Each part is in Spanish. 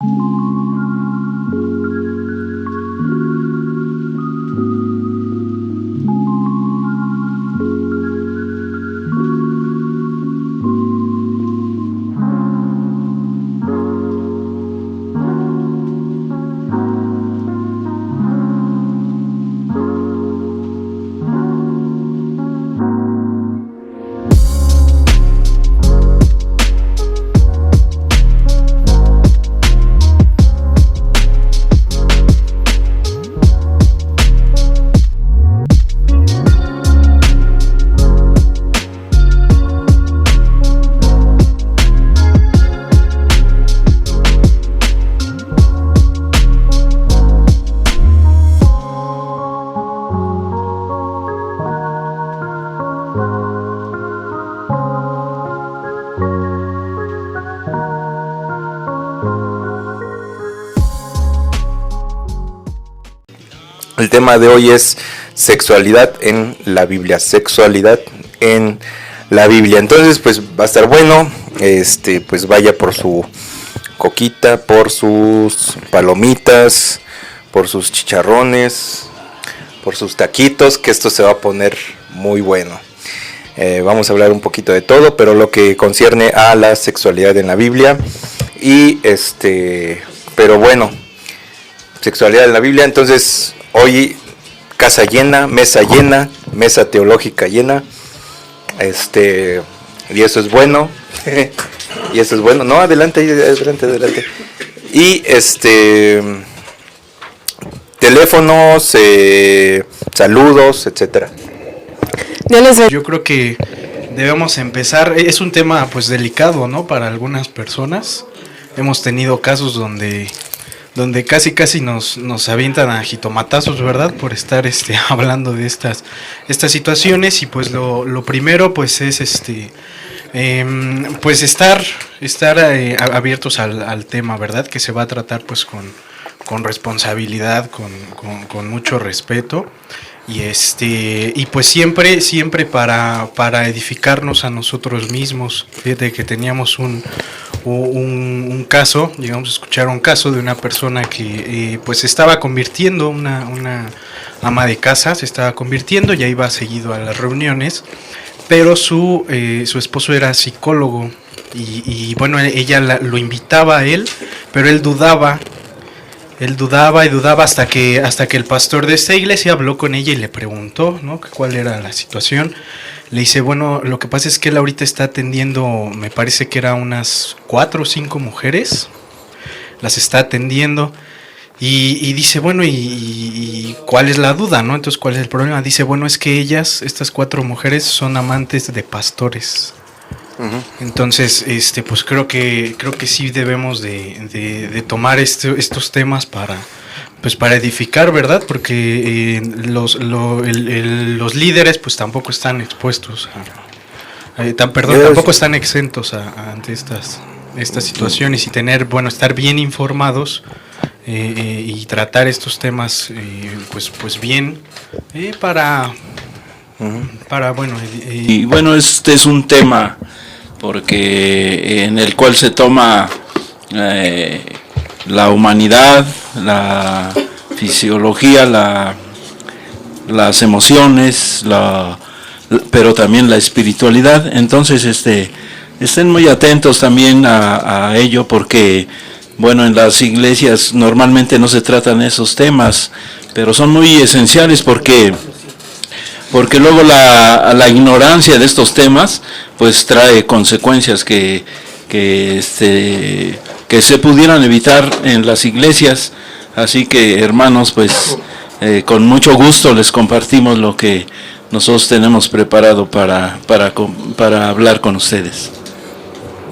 El tema de hoy es sexualidad en la Biblia, sexualidad en la Biblia. Entonces, pues va a estar bueno, pues vaya por su coquita, por sus palomitas, por sus chicharrones, por sus taquitos, que esto se va a poner muy bueno. Vamos a hablar un poquito de todo, pero lo que concierne a la sexualidad en la Biblia. Y pero bueno, sexualidad en la Biblia. Entonces, hoy casa llena, mesa teológica llena. Y eso es bueno. Y eso es bueno. No, adelante. Y teléfonos, saludos, etcétera. Yo creo que debemos empezar. Es un tema pues delicado, ¿no? Para algunas personas. Hemos tenido casos donde casi nos avientan a jitomatazos, ¿verdad? Por estar hablando de estas situaciones. Y pues lo primero pues es pues estar abiertos al tema, ¿verdad? Que se va a tratar pues con responsabilidad, con mucho respeto. Y pues siempre para edificarnos a nosotros mismos. Fíjate que teníamos un caso, llegamos a escuchar un caso de una persona que pues se estaba convirtiendo, una ama de casa, se estaba convirtiendo, ya iba seguido a las reuniones, pero su esposo era psicólogo y bueno, ella lo invitaba a él, pero él dudaba hasta que el pastor de esta iglesia habló con ella y le preguntó, ¿no?, cuál era la situación. Le dice, bueno, lo que pasa es que él ahorita está atendiendo, me parece que era unas 4 o 5 mujeres, las está atendiendo y dice, bueno, ¿y cuál es la duda, no? Entonces, ¿cuál es el problema? Dice, bueno, es que estas 4 mujeres son amantes de pastores. Uh-huh. Entonces, pues creo que sí debemos de tomar estos temas para edificar, ¿verdad? Porque los líderes pues tampoco están expuestos tampoco están exentos ante estas situaciones, y estar bien informados y tratar estos temas pues bien para bueno. Y bueno, este es un tema porque en el cual se toma la humanidad, la fisiología, las emociones, pero también la espiritualidad. Entonces, estén muy atentos también a ello, porque, bueno, en las iglesias normalmente no se tratan esos temas, pero son muy esenciales porque luego la ignorancia de estos temas pues trae consecuencias que se pudieran evitar en las iglesias. Así que, hermanos, pues con mucho gusto les compartimos lo que nosotros tenemos preparado para hablar con ustedes.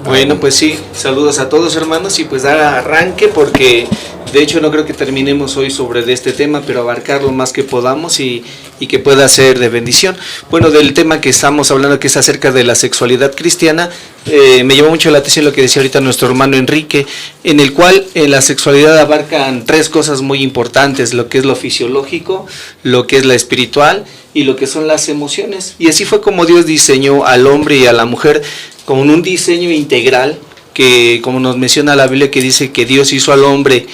Bueno, pues sí, saludos a todos, hermanos, y pues dar arranque, porque de hecho no creo que terminemos hoy sobre este tema, pero abarcar lo más que podamos y que pueda ser de bendición. Bueno, del tema que estamos hablando, que es acerca de la sexualidad cristiana, me llamó mucho la atención lo que decía ahorita nuestro hermano Enrique, en el cual la sexualidad abarcan 3 cosas muy importantes: lo que es lo fisiológico, lo que es la espiritual y lo que son las emociones. Y así fue como Dios diseñó al hombre y a la mujer con un diseño integral que como nos menciona la Biblia, que dice que Dios hizo al hombre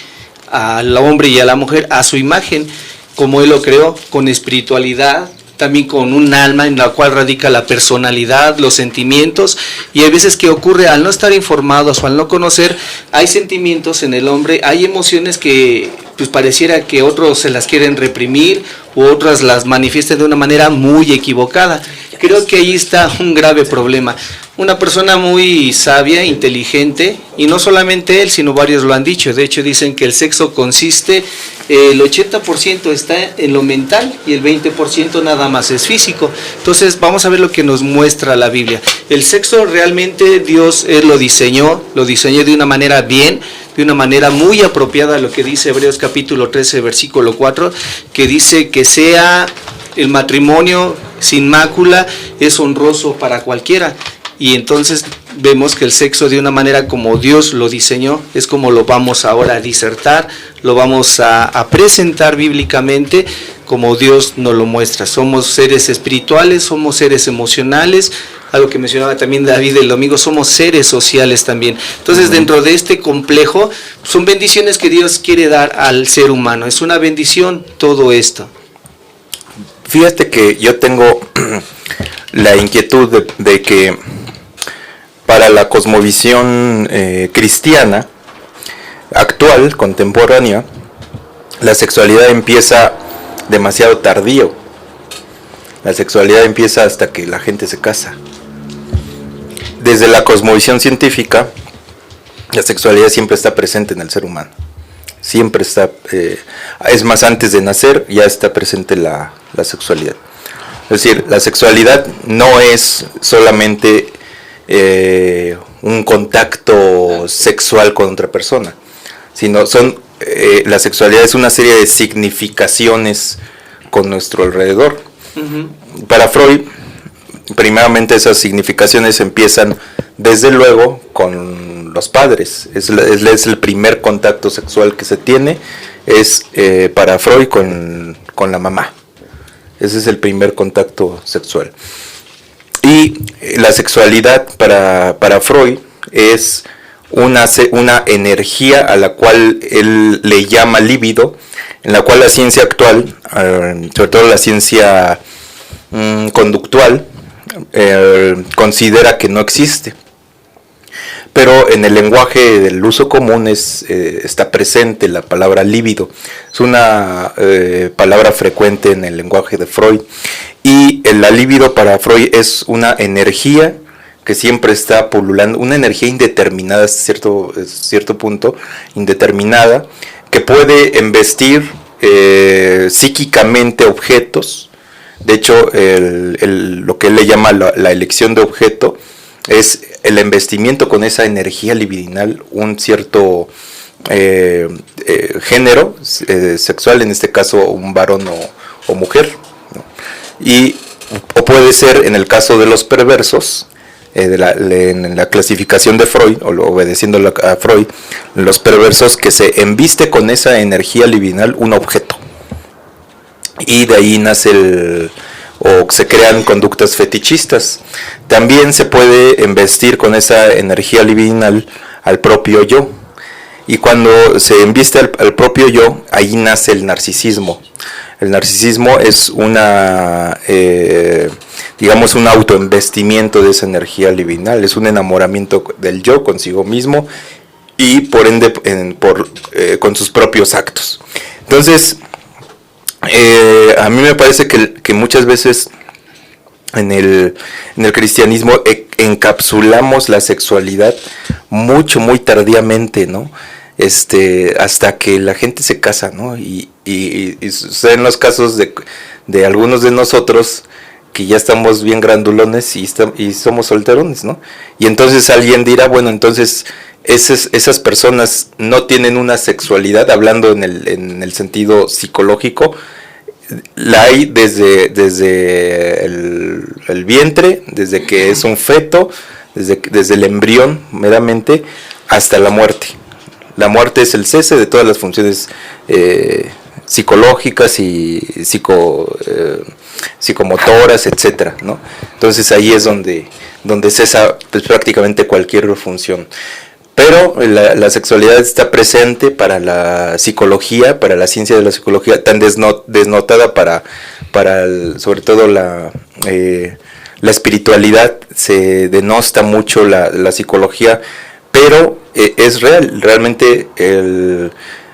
y a la mujer a su imagen, como Él lo creó, con espiritualidad, también con un alma en la cual radica la personalidad, los sentimientos, y hay veces que ocurre al no estar informados o al no conocer, hay sentimientos en el hombre, hay emociones que pues pareciera que otros se las quieren reprimir u otras las manifiestan de una manera muy equivocada. Creo que ahí está un grave problema. Una persona muy sabia, inteligente, y no solamente él, sino varios lo han dicho. De hecho, dicen que el sexo consiste, el 80% está en lo mental y el 20% nada más es físico. Entonces, vamos a ver lo que nos muestra la Biblia. El sexo realmente Dios lo diseñó de una manera bien, de una manera muy apropiada a lo que dice Hebreos capítulo 13, versículo 4, que dice que sea el matrimonio sin mácula, es honroso para cualquiera. Y entonces vemos que el sexo, de una manera como Dios lo diseñó, es como lo vamos ahora a disertar, lo vamos a presentar bíblicamente como Dios nos lo muestra. Somos seres espirituales, somos seres emocionales, algo que mencionaba también David el domingo, somos seres sociales también. Entonces, dentro de este complejo, son bendiciones que Dios quiere dar al ser humano. Es una bendición todo esto. Fíjate que yo tengo la inquietud de que para la cosmovisión cristiana actual, contemporánea, la sexualidad empieza demasiado tardío. La sexualidad empieza hasta que la gente se casa. Desde la cosmovisión científica, la sexualidad siempre está presente en el ser humano. Siempre está, es más, antes de nacer ya está presente la sexualidad. Es decir, la sexualidad no es solamente un contacto sexual con otra persona, sino la sexualidad es una serie de significaciones con nuestro alrededor. Uh-huh. Para Freud, primeramente esas significaciones empiezan desde luego con los padres. Es el primer contacto sexual que se tiene, es para Freud con la mamá. Ese es el primer contacto sexual. Y la sexualidad para Freud es una energía a la cual él le llama líbido, en la cual la ciencia actual, sobre todo la ciencia conductual, considera que no existe. Pero en el lenguaje del uso común está presente la palabra líbido. Es una palabra frecuente en el lenguaje de Freud. Y la líbido para Freud es una energía que siempre está pululando, una energía indeterminada hasta cierto punto, indeterminada, que puede embestir psíquicamente objetos. De hecho, lo que él le llama la elección de objeto es el embestimiento con esa energía libidinal, un cierto género sexual, en este caso un varón o mujer, ¿no? O puede ser, en el caso de los perversos, en la clasificación de Freud, o obedeciendo a Freud, los perversos, que se embiste con esa energía libidinal un objeto, y de ahí nace o se crean conductas fetichistas. También se puede embestir con esa energía libidinal al propio yo, y cuando se embiste al propio yo, ahí nace el narcisismo. El narcisismo es un autoembestimiento de esa energía libidinal, es un enamoramiento del yo consigo mismo y por ende con sus propios actos. Entonces, a mí me parece que muchas veces en el cristianismo encapsulamos la sexualidad muy tardíamente, ¿no? Hasta que la gente se casa, ¿no? Y suceden los casos de algunos de nosotros que ya estamos bien grandulones y somos solterones, ¿no? Y entonces alguien dirá, bueno, entonces esas personas no tienen una sexualidad, hablando en el sentido psicológico, la hay desde el vientre, desde que es un feto, desde el embrión meramente, hasta la muerte. La muerte es el cese de todas las funciones psicológicas y psicomotoras, etcétera, ¿no? Entonces ahí es donde cesa pues, prácticamente cualquier función. Pero la sexualidad está presente para la psicología, para la ciencia de la psicología, tan desnotada sobre todo la espiritualidad. Se denosta mucho la psicología, pero es real. Realmente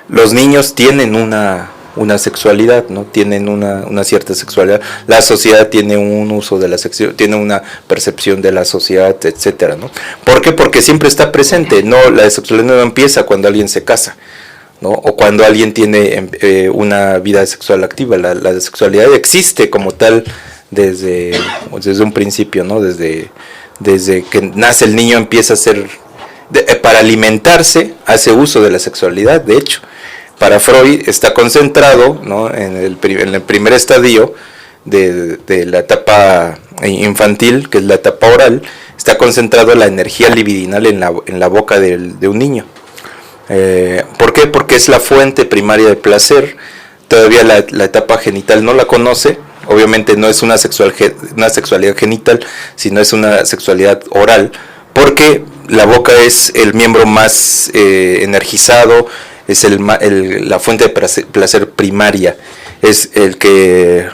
los niños tienen una sexualidad, ¿no? Tienen una cierta sexualidad. La sociedad tiene un uso de la sexualidad, tiene una percepción de la sociedad, etcétera, ¿no? ¿Por qué? Porque siempre está presente. No, la sexualidad no empieza cuando alguien se casa, ¿no? O cuando alguien tiene una vida sexual activa. La sexualidad existe como tal desde un principio, ¿no? Desde que nace el niño empieza a ser para alimentarse, hace uso de la sexualidad. De hecho, para Freud está concentrado, ¿no? en el primer estadio de la etapa infantil, que es la etapa oral, está concentrado la energía libidinal en la boca de un niño. ¿Por qué? Porque es la fuente primaria de placer. Todavía la etapa genital no la conoce. Obviamente no es una sexualidad genital, sino es una sexualidad oral, porque la boca es el miembro más energizado, es la fuente de placer primaria, es el que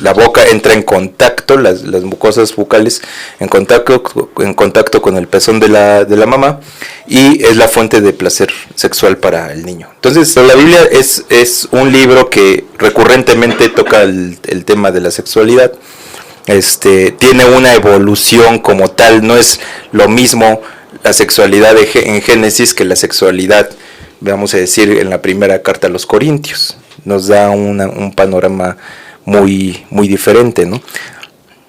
la boca entra en contacto, las mucosas bucales en contacto con el pezón de la mamá, y es la fuente de placer sexual para el niño. Entonces la Biblia es un libro que recurrentemente toca el tema de la sexualidad. Tiene una evolución como tal, no es lo mismo la sexualidad en Génesis que la sexualidad, vamos a decir, en la primera carta a los Corintios. Nos da un panorama muy, muy diferente, ¿no?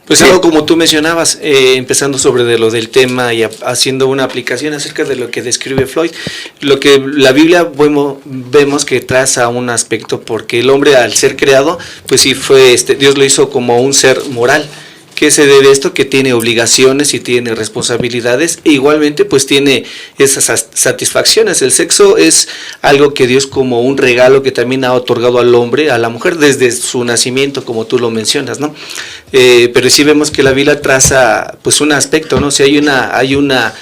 Pues sí, algo como tú mencionabas, empezando sobre lo del tema y haciendo una aplicación acerca de lo que describe Freud, lo que la Biblia vemos que traza un aspecto, porque el hombre al ser creado, pues sí fue, Dios lo hizo como un ser moral. ¿Qué se debe esto? Que tiene obligaciones y tiene responsabilidades, e igualmente pues tiene esas satisfacciones. El sexo es algo que Dios, como un regalo que también ha otorgado al hombre, a la mujer desde su nacimiento, como tú lo mencionas, ¿no? Pero sí vemos que la Biblia traza pues un aspecto, ¿no? Si hay una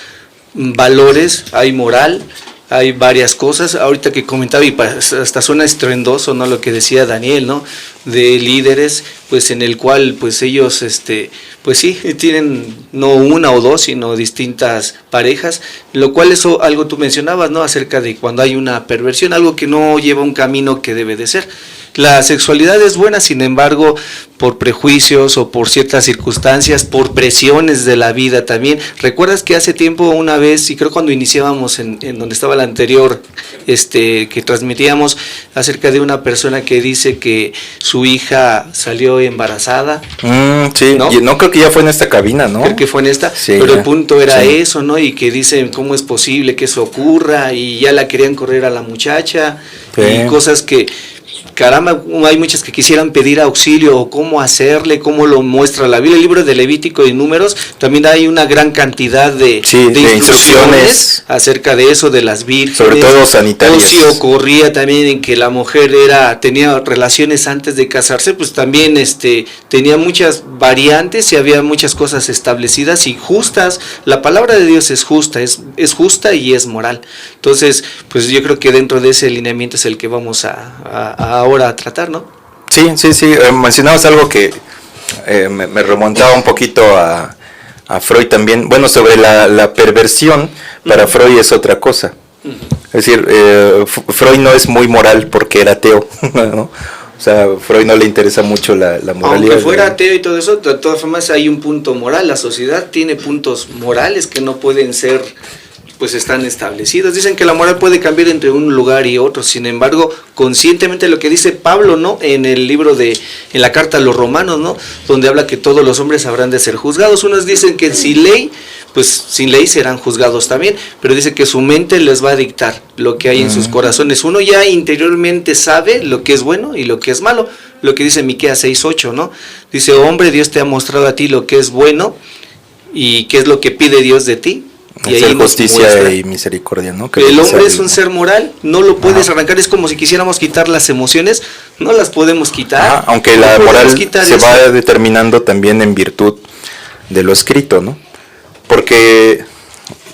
valores, hay moral, hay varias cosas. Ahorita que comentaba, y hasta suena estruendoso, ¿no? Lo que decía Daniel, ¿no? De líderes, pues en el cual pues ellos pues sí tienen no una o dos, sino distintas parejas, lo cual eso algo tú mencionabas, ¿no? Acerca de cuando hay una perversión, algo que no lleva un camino que debe de ser. La sexualidad es buena, sin embargo, por prejuicios o por ciertas circunstancias, por presiones de la vida también. ¿Recuerdas que hace tiempo una vez, y creo cuando iniciábamos en donde estaba la anterior, que transmitíamos acerca de una persona que dice que su hija salió embarazada? Sí, no creo que ya fue en esta cabina, ¿no? Creo que fue en esta, sí, pero el punto era eso, ¿no? Y que dicen cómo es posible que eso ocurra, y ya la querían correr a la muchacha, sí, y cosas que... Caramba, hay muchas que quisieran pedir auxilio o cómo hacerle, cómo lo muestra la Biblia. El libro de Levítico y Números, también hay una gran cantidad de instrucciones acerca de eso, de las vírgenes. Sobre todo sanitarias. O si ocurría también en que la mujer tenía relaciones antes de casarse, pues también tenía muchas variantes y había muchas cosas establecidas y justas. La palabra de Dios es justa, es justa y es moral. Entonces, pues yo creo que dentro de ese lineamiento es el que vamos ahora a tratar, ¿no? Sí. Mencionabas algo que me remontaba un poquito a Freud también. Bueno, sobre la perversión, para Freud es otra cosa. Es decir, Freud no es muy moral porque era ateo, ¿no? O sea, a Freud no le interesa mucho la moralidad. Aunque fuera ateo y todo eso, de todas formas hay un punto moral. La sociedad tiene puntos morales que no pueden ser, pues están establecidos. Dicen que la moral puede cambiar entre un lugar y otro, sin embargo, conscientemente lo que dice Pablo, ¿no? En el libro en la carta a los Romanos, ¿no? Donde habla que todos los hombres habrán de ser juzgados. Unos dicen que sin ley, pues sin ley serán juzgados también, pero dice que su mente les va a dictar lo que hay en sus corazones. Uno ya interiormente sabe lo que es bueno y lo que es malo, lo que dice Miqueas 6:8, ¿no? Dice, hombre, Dios te ha mostrado a ti lo que es bueno y qué es lo que pide Dios de ti. Y hacer justicia y misericordia, ¿no? Que el hombre es un ser moral, no lo puedes arrancar, es como si quisiéramos quitar las emociones, no las podemos quitar. Aunque la moral se va determinando también en virtud de lo escrito, ¿no? Porque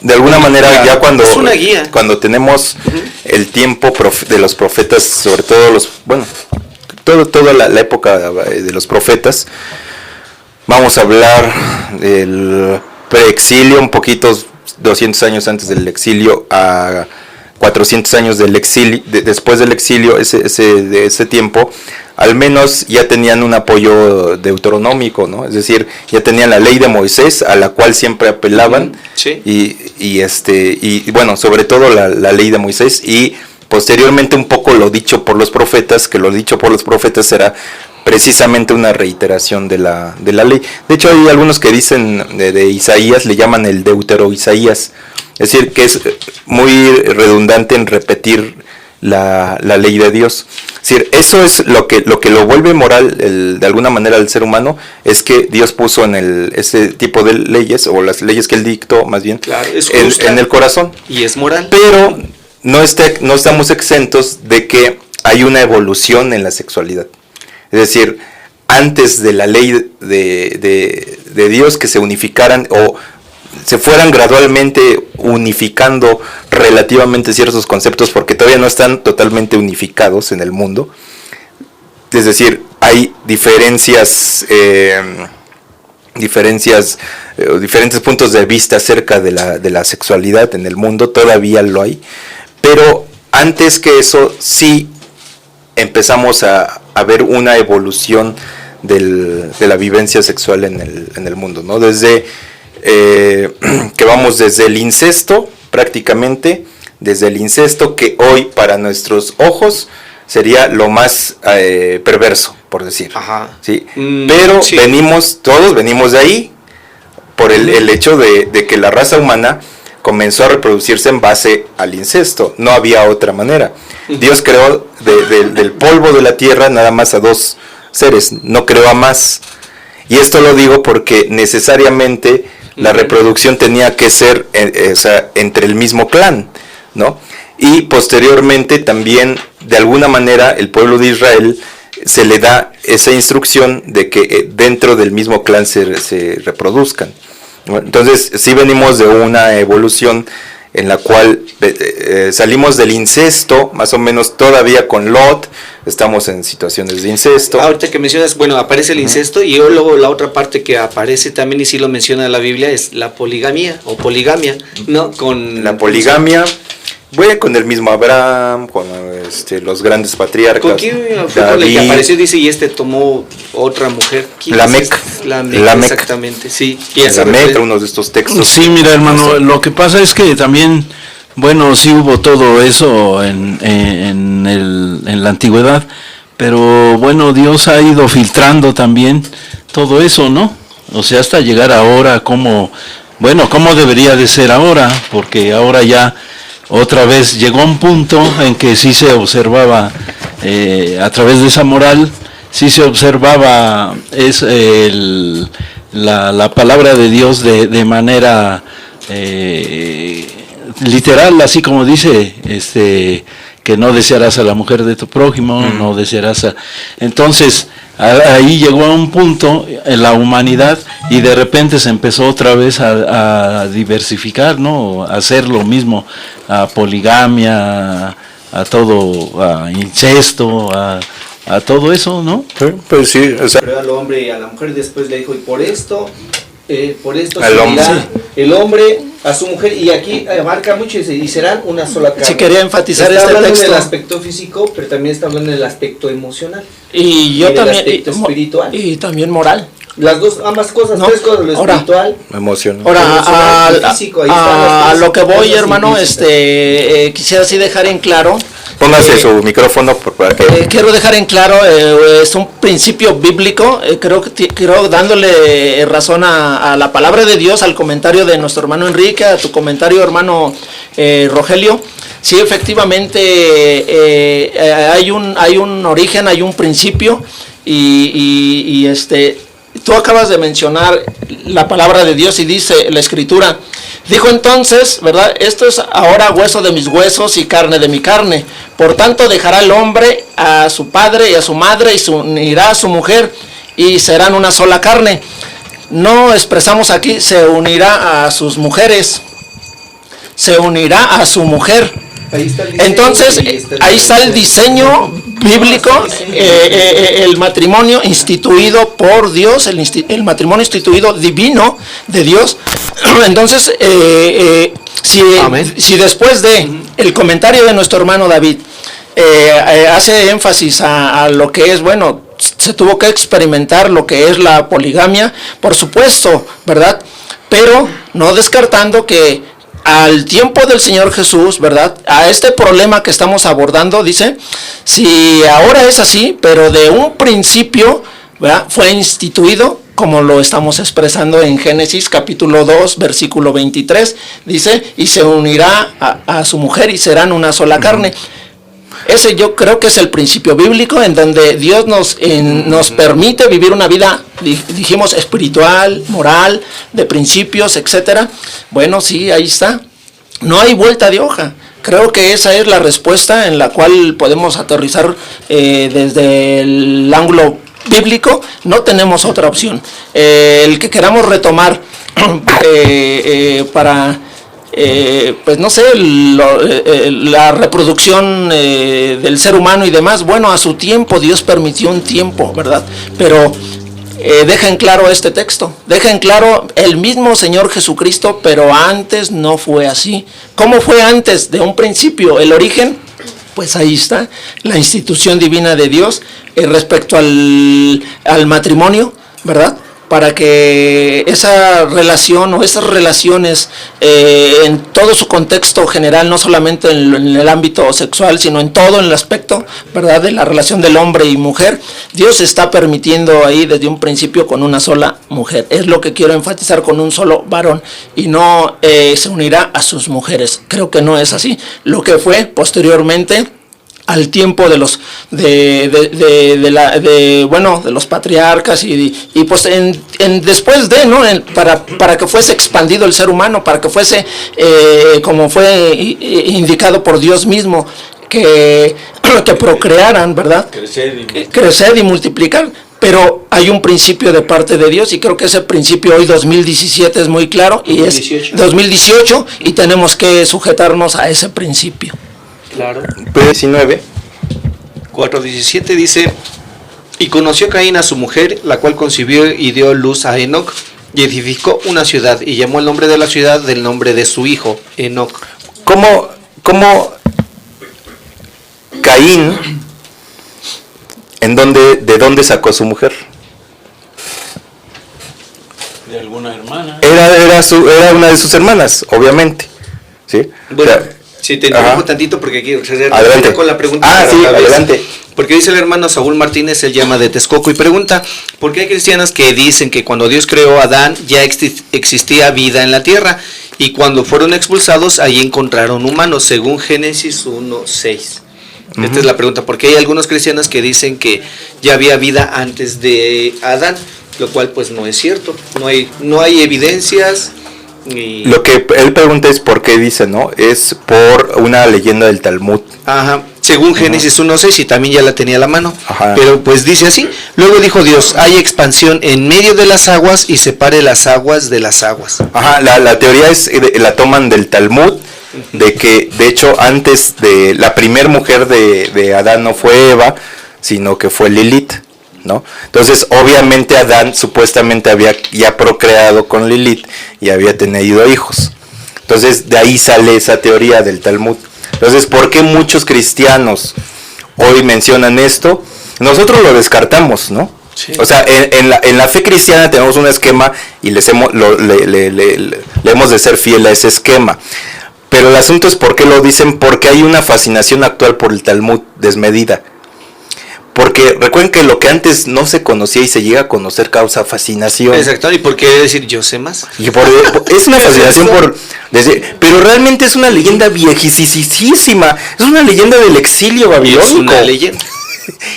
de alguna manera ya cuando, es una guía. Cuando tenemos el tiempo de los profetas, sobre todo toda la época de los profetas, vamos a hablar del preexilio, un poquito 200 años antes del exilio a 400 años del exilio, después del exilio, de ese tiempo, al menos ya tenían un apoyo deuteronómico, ¿no? Es decir, ya tenían la ley de Moisés, a la cual siempre apelaban, sí. y bueno, sobre todo la ley de Moisés, y posteriormente un poco lo dicho por los profetas, que lo dicho por los profetas era precisamente una reiteración de la ley. De hecho, hay algunos que dicen de Isaías, le llaman el Deutero Isaías, es decir, que es muy redundante en repetir la ley de Dios. Es decir, eso es lo que lo vuelve moral de alguna manera al ser humano, es que Dios puso en ese tipo de leyes, o las leyes que él dictó más bien, claro, en el corazón. Y es moral. Pero no estamos exentos de que hay una evolución en la sexualidad. Es decir, antes de la ley de Dios, que se unificaran o se fueran gradualmente unificando relativamente ciertos conceptos, porque todavía no están totalmente unificados en el mundo. Es decir, hay diferentes puntos de vista acerca de la sexualidad en el mundo, todavía lo hay, pero antes que eso sí empezamos a ver una evolución de la vivencia sexual en el mundo, ¿no? Desde que vamos desde el incesto, prácticamente, desde el incesto, que hoy para nuestros ojos sería lo más perverso, por decir. Ajá. ¿Sí? Pero sí. Todos venimos de ahí, por el hecho de que la raza humana comenzó a reproducirse en base al incesto, no había otra manera. Dios creó del polvo de la tierra nada más a 2 seres, no creó a más. Y esto lo digo porque necesariamente la reproducción tenía que ser entre el mismo clan, ¿no? Y posteriormente también, de alguna manera, el pueblo de Israel se le da esa instrucción de que dentro del mismo clan se reproduzcan. Entonces, sí venimos de una evolución en la cual salimos del incesto, más o menos todavía con Lot, estamos en situaciones de incesto. Ahorita que mencionas, bueno, aparece el incesto, y luego la otra parte que aparece también, y sí lo menciona la Biblia, es la poligamia, o poligamia, ¿no? Con la poligamia, con el mismo Abraham, con los grandes patriarcas. ¿Con quién fue con el que apareció? Dice, y tomó otra mujer. Lamec, exactamente, sí. Lamec, uno de estos textos. Sí, mira, hermano, lo que pasa es que también, bueno, sí hubo todo eso en la antigüedad, pero bueno, Dios ha ido filtrando también todo eso, ¿no? O sea, hasta llegar ahora, cómo debería de ser ahora, porque ahora ya otra vez llegó un punto en que sí se observaba, a través de esa moral, sí se observaba la palabra de Dios de manera literal, así como dice, que no desearás a la mujer de tu prójimo, no desearás Entonces, ahí llegó a un punto en la humanidad y de repente se empezó otra vez a diversificar, ¿no? A hacer lo mismo, a poligamia, a todo, a incesto, a todo eso, ¿no? Pues sí, o sea, al hombre y a la mujer, después le dijo, y por esto al hombre. El hombre a su mujer, y aquí abarca mucho y serán una sola carne. Sí, quería enfatizar está hablando texto. del aspecto físico, pero también está hablando del aspecto emocional. Y yo también. Aspecto espiritual. Y también moral. Las dos, ambas cosas, No, 3 cosas, lo ahora, espiritual. emoción. Ahora, lo físico, ahí están las a tres lo que voy, cosas hermano, implícitas. quisiera así dejar en claro. Póngase su micrófono para que... Quiero dejar en claro, es un principio bíblico, creo dándole razón a la palabra de Dios, al comentario de nuestro hermano Enrique, a tu comentario, hermano Rogelio. Sí, efectivamente, hay un origen, hay un principio, y tú acabas de mencionar la palabra de Dios y dice la Escritura, dijo entonces, ¿verdad? Esto es ahora hueso de mis huesos y carne de mi carne. Por tanto dejará el hombre a su padre y a su madre y se unirá a su mujer y serán una sola carne. No expresamos aquí, se unirá a sus mujeres. se unirá a su mujer. Entonces, ahí está el diseño bíblico, el matrimonio instituido por Dios, el matrimonio instituido divino de Dios. Entonces, si después de el comentario de nuestro hermano David hace énfasis a lo que es, bueno, se tuvo que experimentar lo que es la poligamia, por supuesto, ¿verdad? Pero no descartando que al tiempo del Señor Jesús, ¿verdad? A este problema que estamos abordando, dice, si ahora es así, pero de un principio, ¿verdad?, fue instituido, como lo estamos expresando en Génesis capítulo 2, versículo 23, dice, y se unirá a su mujer y serán una sola carne. Ese yo creo que es el principio bíblico en donde Dios nos permite vivir una vida, dijimos, espiritual, moral, de principios, etcétera. Bueno, sí, ahí está. No hay vuelta de hoja. Creo que esa es la respuesta en la cual podemos aterrizar desde el ángulo bíblico. No tenemos otra opción. El que queramos retomar para... pues no sé, la reproducción del ser humano y demás, bueno, a su tiempo, Dios permitió un tiempo, ¿verdad? Pero deja en claro este texto, deja en claro el mismo Señor Jesucristo, pero antes no fue así. ¿Cómo fue antes? De un principio, el origen, pues ahí está, la institución divina de Dios respecto al matrimonio, ¿verdad? Para que esa relación o esas relaciones en todo su contexto general, no solamente en el ámbito sexual, sino en todo el aspecto, ¿verdad?, de la relación del hombre y mujer, Dios está permitiendo ahí desde un principio con una sola mujer. Es lo que quiero enfatizar, con un solo varón, y no se unirá a sus mujeres. Creo que no es así. Lo que fue posteriormente, al tiempo de los de los patriarcas y pues después de, ¿no?, para que fuese expandido el ser humano, para que fuese como fue indicado por Dios mismo, que procrearan, ¿verdad? Crecer y multiplicar. Pero hay un principio de parte de Dios, y creo que ese principio hoy 2017 es muy claro, y 2018. Es 2018, y tenemos que sujetarnos a ese principio. Claro. 4:17 dice: y conoció Caín a su mujer, la cual concibió y dio luz a Enoc, y edificó una ciudad, y llamó el nombre de la ciudad del nombre de su hijo, Enoc. ¿Cómo Caín, de dónde sacó a su mujer? De alguna hermana. Era una de sus hermanas, obviamente. ¿Sí? Bueno, si te interrumpo tantito porque quiero adelante con la pregunta. Sí, adelante. Porque dice el hermano Saúl Martínez, él llama de Texcoco y pregunta: ¿por qué hay cristianas que dicen que cuando Dios creó a Adán ya existía vida en la tierra, y cuando fueron expulsados ahí encontraron humanos, según Génesis 1:6? Esta es la pregunta, porque hay algunos cristianos que dicen que ya había vida antes de Adán, lo cual pues no es cierto. No hay evidencias. Lo que él pregunta es por qué dice, ¿no? Es por una leyenda del Talmud. Ajá, según Génesis 1:6, y también ya la tenía a la mano. Ajá. Pero pues dice así: luego dijo Dios, hay expansión en medio de las aguas y separe las aguas de las aguas. Ajá, la teoría la toman del Talmud, de que de hecho antes de la primer mujer de Adán no fue Eva, sino que fue Lilith, ¿no? Entonces, obviamente Adán supuestamente había ya procreado con Lilith y había tenido hijos. Entonces, de ahí sale esa teoría del Talmud. Entonces, ¿por qué muchos cristianos hoy mencionan esto? Nosotros lo descartamos, ¿no? Sí. O sea, en la fe cristiana tenemos un esquema y le hemos de ser fiel a ese esquema. Pero el asunto es por qué lo dicen, porque hay una fascinación actual por el Talmud desmedida. Porque recuerden que lo que antes no se conocía y se llega a conocer causa fascinación. Exacto, ¿y por qué decir yo sé más? Es una fascinación pero realmente es una leyenda viejísima. Es una leyenda del exilio babilónico. Es una leyenda.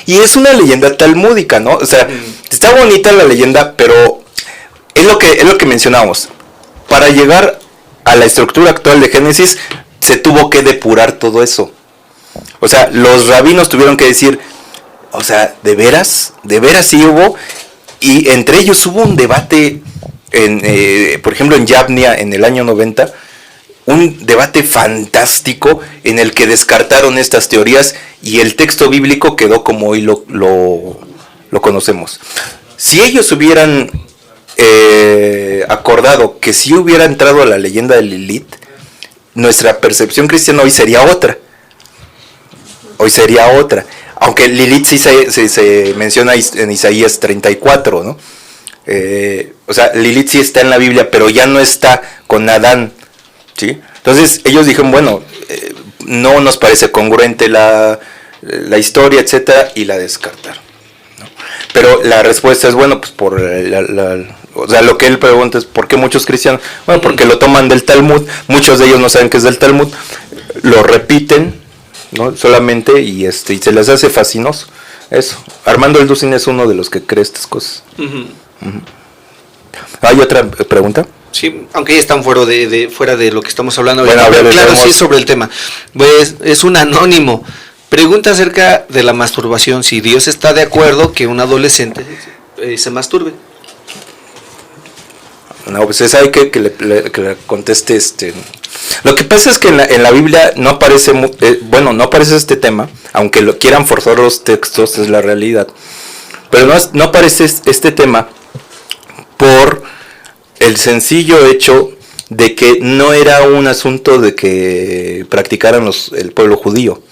Y es una leyenda talmúdica, ¿no? O sea, está bonita la leyenda, pero es lo que mencionamos. Para llegar a la estructura actual de Génesis, se tuvo que depurar todo eso. O sea, los rabinos tuvieron que decir, o sea, ¿de veras sí hubo? Y entre ellos hubo un debate, por ejemplo, en Yavnia, en el año 90, un debate fantástico en el que descartaron estas teorías y el texto bíblico quedó como hoy lo conocemos. Si ellos hubieran acordado que si hubiera entrado a la leyenda de Lilith, nuestra percepción cristiana hoy sería otra. Aunque Lilith sí se menciona en Isaías 34, ¿no? O sea, Lilith sí está en la Biblia, pero ya no está con Adán, ¿sí? Entonces ellos dijeron, bueno, no nos parece congruente la historia, etcétera, y la descartaron, ¿no? Pero la respuesta es, bueno, pues por o sea, lo que él pregunta es, ¿por qué muchos cristianos? Bueno, porque lo toman del Talmud, muchos de ellos no saben qué es del Talmud, lo repiten, ¿no? Solamente, y se les hace fascinoso eso. Armando Elducin es uno de los que cree estas cosas. ¿Hay otra pregunta? Sí, aunque ya están fuera de lo que estamos hablando. Bueno, ahorita, pero claro, tenemos... sí, sobre el tema. Pues es un anónimo. Pregunta acerca de la masturbación, si Dios está de acuerdo que un adolescente se masturbe. No, pues es hay que le conteste Lo que pasa es que en la Biblia no aparece, no aparece este tema, aunque lo quieran forzar los textos, es la realidad. Pero no aparece este tema por el sencillo hecho de que no era un asunto de que practicaran el pueblo judío.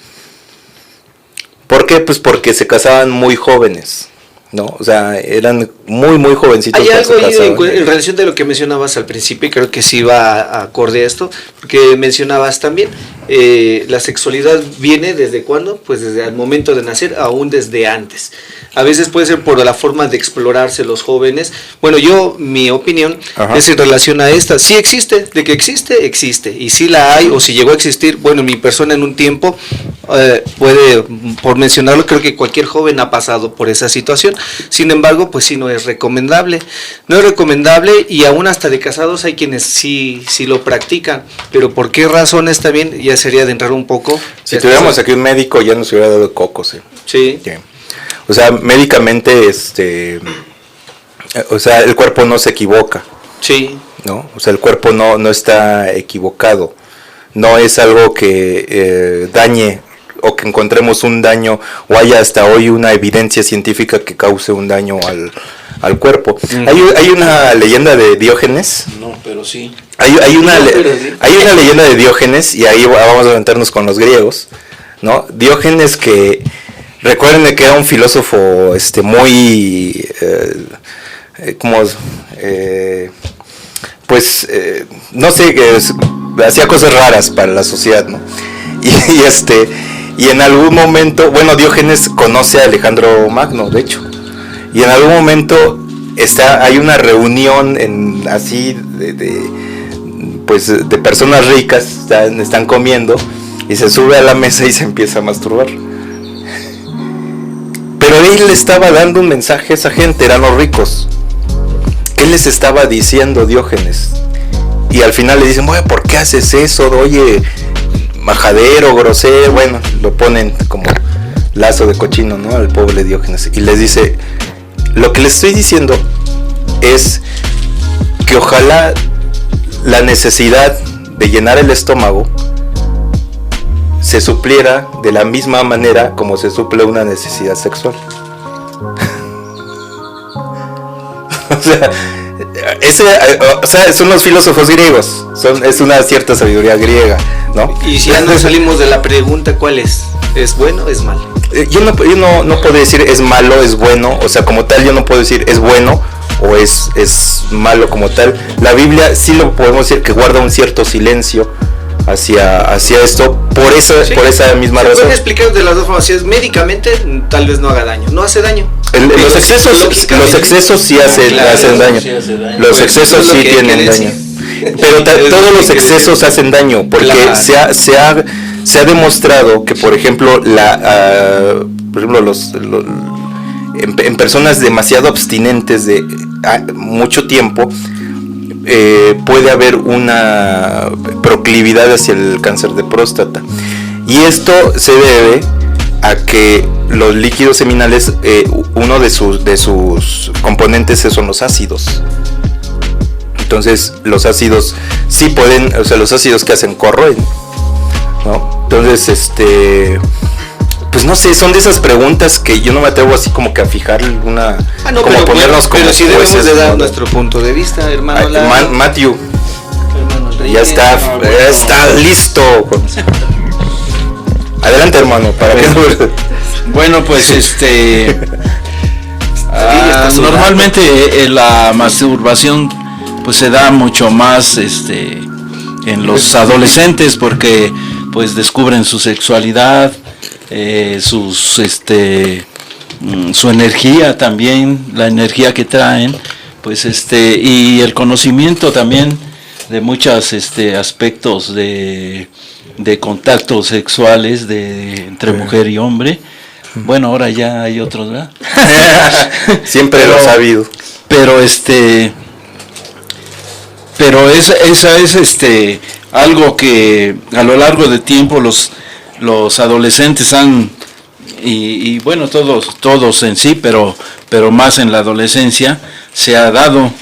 ¿Por qué? Pues porque se casaban muy jóvenes, ¿no? O sea, eran muy jovencitos. Hay algo ahí en relación de lo que mencionabas al principio, y creo que sí va acorde a esto, porque mencionabas también, la sexualidad viene ¿desde cuándo? Pues desde el momento de nacer, aún desde antes. A veces puede ser por la forma de explorarse los jóvenes. Bueno, mi opinión es en relación a esta. Sí existe, de que existe. Y si la hay, o si llegó a existir, bueno, mi persona en un tiempo, puede, por mencionarlo, creo que cualquier joven ha pasado por esa situación. Sin embargo, pues sí, no es recomendable. No es recomendable, y aún hasta de casados hay quienes sí lo practican. Pero ¿por qué razón está bien? Ya sería de entrar un poco. Si tuviéramos aquí un médico, ya nos hubiera dado cocos. Sí. O sea, médicamente, o sea, el cuerpo no se equivoca. Sí. ¿No? O sea, el cuerpo no está equivocado. No es algo que dañe o que encontremos un daño o haya hasta hoy una evidencia científica que cause un daño al cuerpo. Hay una leyenda de Diógenes. No, pero sí. Hay una leyenda de Diógenes, y ahí vamos a aventarnos con los griegos, ¿no? Diógenes, que recuerden que era un filósofo muy no sé, hacía cosas raras para la sociedad, ¿no? Y en algún momento, bueno, Diógenes conoce a Alejandro Magno, de hecho, y en algún momento hay una reunión de personas ricas, están comiendo, y se sube a la mesa y se empieza a masturbar. Pero él le estaba dando un mensaje a esa gente, eran los ricos. ¿Qué les estaba diciendo Diógenes? Y al final le dicen, bueno, ¿por qué haces eso? Oye, majadero, grosero, bueno, lo ponen como lazo de cochino, ¿no? Al pobre Diógenes. Y les dice, lo que les estoy diciendo es que ojalá la necesidad de llenar el estómago se supliera de la misma manera como se suple una necesidad sexual. O sea, son los filósofos griegos, es una cierta sabiduría griega, ¿no? Y si ya no salimos de la pregunta, ¿cuál es? ¿Es bueno o es malo? Yo no puedo decir es malo, es bueno, o sea, como tal yo no puedo decir es bueno o es malo como tal. La Biblia sí lo podemos decir que guarda un cierto silencio hacia esto, por esa misma razón. Pueden explicar de las dos formas. Si es médicamente, tal vez no haga daño, no hace daño. Los excesos sí hacen daño. Los excesos sí tienen daño. Pero todos los excesos hacen daño, porque se ha demostrado que, por ejemplo, en personas demasiado abstinentes de mucho tiempo, puede haber una proclividad hacia el cáncer de próstata, y esto se debe a que los líquidos seminales, uno de sus componentes son los ácidos. Entonces los ácidos sí pueden, o sea, los ácidos que hacen corroen, ¿no? Entonces, pues no sé, son de esas preguntas que yo no me atrevo así como que a fijar una, no, como pero, ponernos como pero sí debemos jueces, de dar ¿no? nuestro punto de vista, hermano. Matthew, Hermano Enrique. ya está, está listo. Adelante, hermano, para que Bueno, pues normalmente la masturbación pues se da mucho más en los adolescentes, porque pues descubren su sexualidad, su energía también, la energía que traen, pues y el conocimiento también de muchos aspectos de contactos sexuales entre mujer y hombre. Bueno, ahora ya hay otros, ¿verdad? Siempre lo he sabido. Pero esa es algo que a lo largo de tiempo los adolescentes han, y bueno, todos en sí, pero más en la adolescencia se ha dado,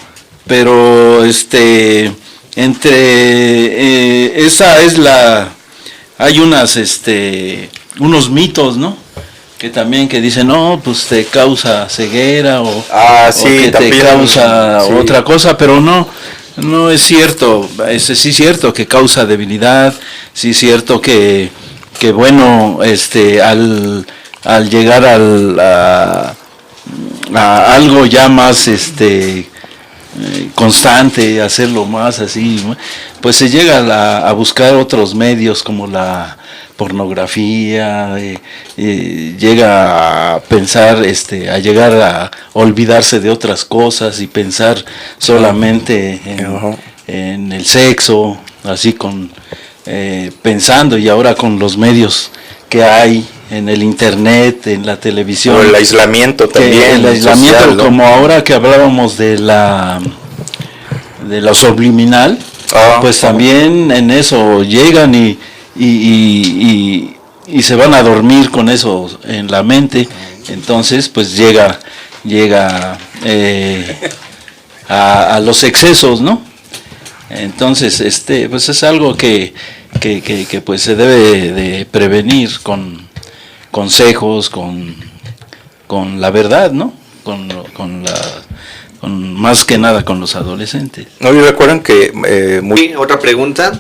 pero esa es hay unos mitos, ¿no? Que también que dicen, no, pues te causa ceguera o que también, te causa otra cosa, pero no es cierto. Sí es cierto que causa debilidad, sí es cierto que bueno, al llegar a algo ya más constante, hacerlo más así, pues se llega a buscar otros medios como la pornografía, llega a pensar, a llegar a olvidarse de otras cosas y pensar solamente en el sexo, así pensando, y ahora con los medios que hay en el internet, en la televisión. O el aislamiento también. El aislamiento, social, ¿no? Como ahora que hablábamos de lo subliminal, pues también en eso llegan y se van a dormir con eso en la mente. Entonces pues llega a los excesos, ¿no? Entonces pues es algo que pues se debe de prevenir con consejos, con la verdad, ¿no? Más que nada con los adolescentes. No, y recuerdan que otra pregunta.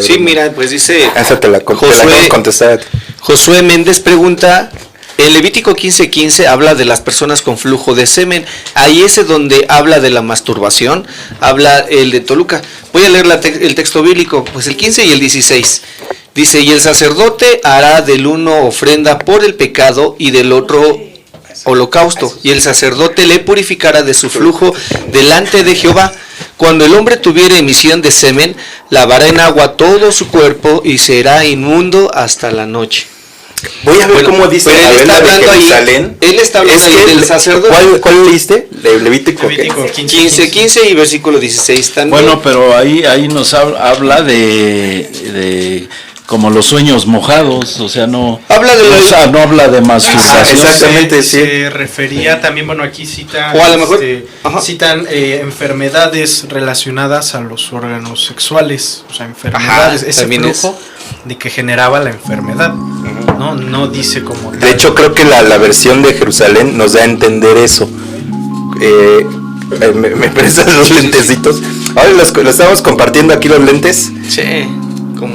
Sí, mira, pues dice esa te la contestar. Josué Méndez pregunta: en Levítico 15:15 habla de las personas con flujo de semen. Ahí es donde habla de la masturbación, habla el de Toluca. Voy a leer el texto bíblico, pues el 15 y el 16. Dice: y el sacerdote hará del uno ofrenda por el pecado y del otro holocausto, y el sacerdote le purificará de su flujo delante de Jehová. Cuando el hombre tuviere emisión de semen, lavará en agua todo su cuerpo y será inmundo hasta la noche. Voy a ver cómo dice. Pero él está hablando ahí. Él está hablando ahí del sacerdote. ¿Cuál leíste? Levítico 15 y versículo 16 también. Bueno, pero ahí nos habla de como los sueños mojados, o sea, no habla de masturbación. Exactamente, sí. Se refería también, bueno, aquí citan, o a lo mejor, citan enfermedades relacionadas a los órganos sexuales, o sea, enfermedades, ese flujo de que generaba la enfermedad, no dice como tal. De hecho, creo que la versión de Jerusalén nos da a entender eso. ¿Me prestas los lentecitos? Ahora los estamos compartiendo aquí los lentes. Sí.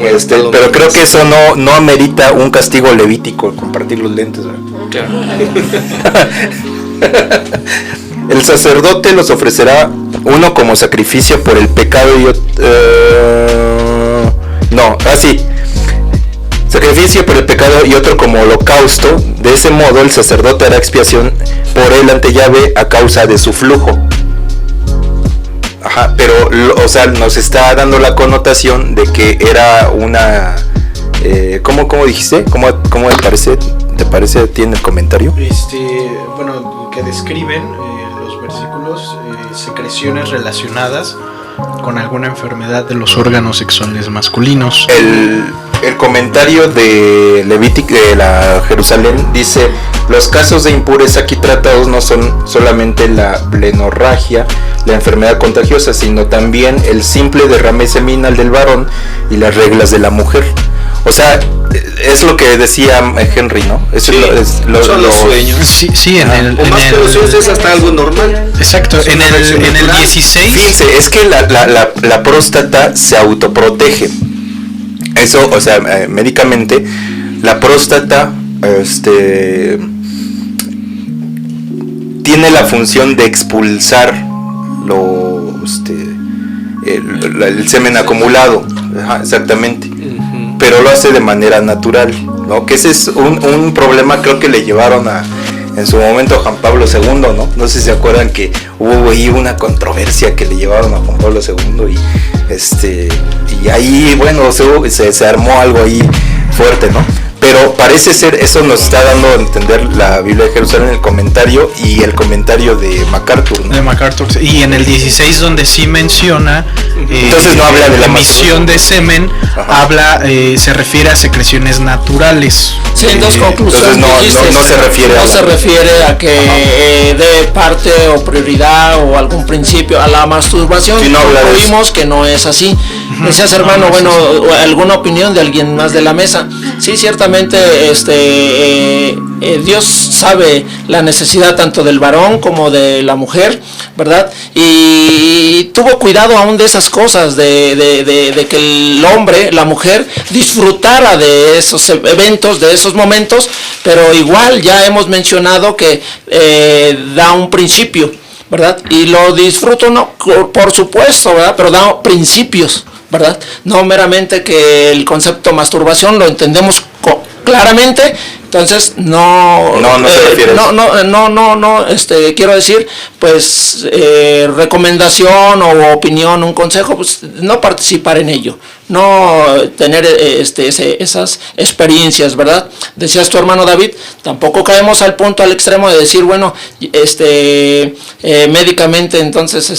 Pero creo que eso no amerita un castigo levítico, compartir los lentes, ¿verdad? Claro. El sacerdote los ofrecerá, uno como sacrificio por el pecado y sacrificio por el pecado y otro como holocausto. De ese modo el sacerdote hará expiación por él ante Yahvé a causa de su flujo. Pero nos está dando la connotación de que era una ¿cómo dijiste? ¿Cómo te parece tiene el comentario? Bueno, que describen los versículos secreciones relacionadas con alguna enfermedad de los órganos sexuales masculinos. El comentario de Levítico de la Jerusalén dice: los casos de impureza aquí tratados no son solamente la blenorragia, la enfermedad contagiosa, sino también el simple derrame seminal del varón y las reglas de la mujer. O sea, es lo que decía Henry, ¿no? Son los sueños. Sí, en el... O más que los sueños es hasta algo normal. Exacto, en el 16... Fíjense, es que la próstata se autoprotege. Eso, o sea, médicamente, la próstata tiene la función de expulsar el semen acumulado. Ajá, exactamente. Pero lo hace de manera natural, ¿no? Que ese es un problema, creo que le llevaron en su momento a Juan Pablo II, ¿no? No sé si se acuerdan que hubo ahí una controversia que le llevaron a Juan Pablo II y ahí, bueno, se armó algo ahí fuerte, ¿no? Pero parece ser, eso nos está dando a entender la Biblia de Jerusalén, el comentario y el comentario de MacArthur, ¿no? De MacArthur, y en el 16 donde sí menciona entonces no habla de la emisión de semen, se refiere a secreciones naturales. Sí, en dos conclusiones. Entonces no se refiere a que dé parte o prioridad o algún principio a la masturbación. Sí, no concluimos que no es así. Decías, hermano, bueno, ¿alguna opinión de alguien más de la mesa? Sí, ciertamente Dios sabe la necesidad tanto del varón como de la mujer, ¿verdad? Y tuvo cuidado aún de esas cosas, de que el hombre, la mujer, disfrutara de esos eventos, de esos momentos, pero igual ya hemos mencionado que da un principio, ¿verdad? Y lo disfruto, no, por supuesto, ¿verdad? Pero da principios, ¿verdad? No meramente que el concepto masturbación lo entendemos claramente, entonces quiero decir, pues recomendación o opinión, un consejo, pues no participar en ello, no tener esas experiencias, ¿verdad? Decías tu hermano David, tampoco caemos al punto, al extremo de decir, bueno, médicamente entonces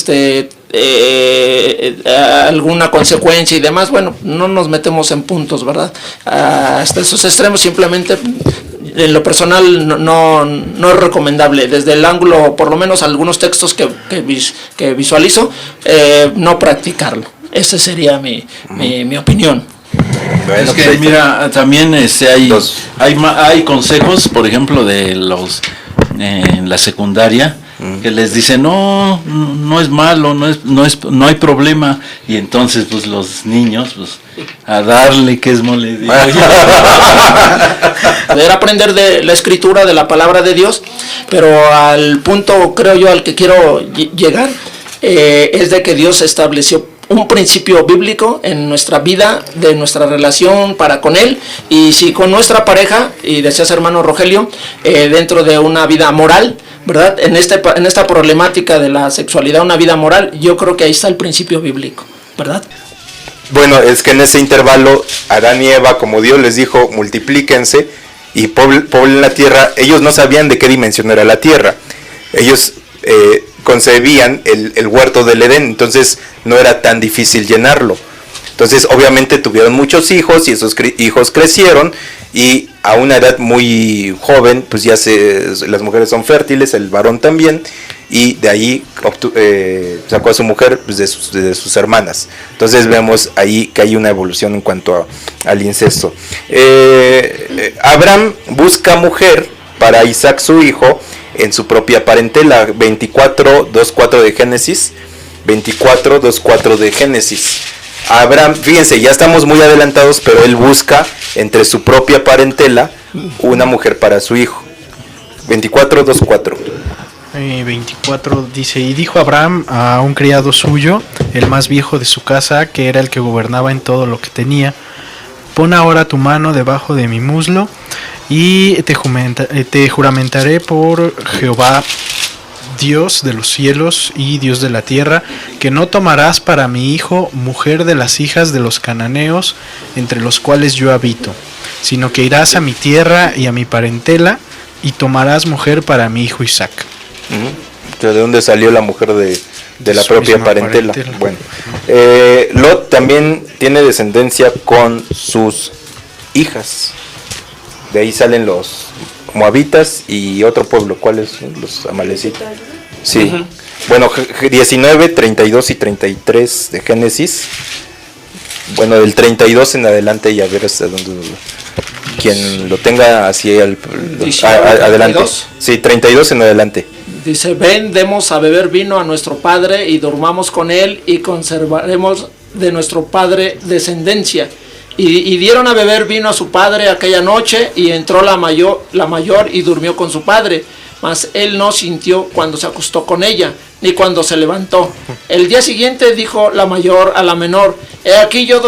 alguna consecuencia y demás. Bueno, no nos metemos en puntos, ¿verdad? Hasta esos extremos, simplemente en lo personal no es recomendable, desde el ángulo, por lo menos algunos textos que visualizo, no practicarlo. Esa sería mi opinión. Bueno, es que mira, también hay consejos, por ejemplo, de los en la secundaria, que les dicen no es malo, no hay problema, y entonces pues los niños pues a darle, que es mole. Poder aprender de la escritura, de la palabra de Dios, pero al punto, creo yo, al que quiero llegar, es de que Dios estableció un principio bíblico en nuestra vida, de nuestra relación para con Él, y si con nuestra pareja, y decías hermano Rogelio, dentro de una vida moral, ¿verdad? En esta problemática de la sexualidad, una vida moral, yo creo que ahí está el principio bíblico, ¿verdad? Bueno, es que en ese intervalo, Adán y Eva, como Dios les dijo, multiplíquense y poblen la tierra, ellos no sabían de qué dimensión era la tierra. Ellos concebían el huerto del Edén, entonces no era tan difícil llenarlo. Entonces obviamente tuvieron muchos hijos y esos hijos crecieron, y a una edad muy joven pues ya las mujeres son fértiles, el varón también, y de ahí sacó a su mujer pues, de sus hermanas. Entonces vemos ahí que hay una evolución en cuanto al incesto. Abraham busca mujer para Isaac su hijo en su propia parentela. 24:2-4 de Génesis. 24:2-4 de Génesis. Abraham, fíjense, ya estamos muy adelantados, pero él busca entre su propia parentela una mujer para su hijo. 24:2-4. 24 dice: y dijo Abraham a un criado suyo, el más viejo de su casa, que era el que gobernaba en todo lo que tenía: pon ahora tu mano debajo de mi muslo, y te juramentaré por Jehová, Dios de los cielos y Dios de la tierra, que no tomarás para mi hijo mujer de las hijas de los cananeos, entre los cuales yo habito, sino que irás a mi tierra y a mi parentela, y tomarás mujer para mi hijo Isaac. ¿De dónde salió la mujer de la su propia misma parentela. parentela. Bueno, Lot también tiene descendencia con sus hijas. De ahí salen los moabitas y otro pueblo. ¿Cuáles son? Los amalecitas. Sí. Ujú. Bueno, 19, 32 y 33 de Génesis. Bueno, del 32 en adelante y a ver hasta dónde quien lo tenga así adelante. 32. Sí, 32 en adelante. Dice, ven, demos a beber vino a nuestro padre y durmamos con él y conservaremos de nuestro padre descendencia. Y dieron a beber vino a su padre aquella noche y entró la mayor y durmió con su padre. Mas él no sintió cuando se acostó con ella, ni cuando se levantó. El día siguiente dijo la mayor a la menor, he aquí yo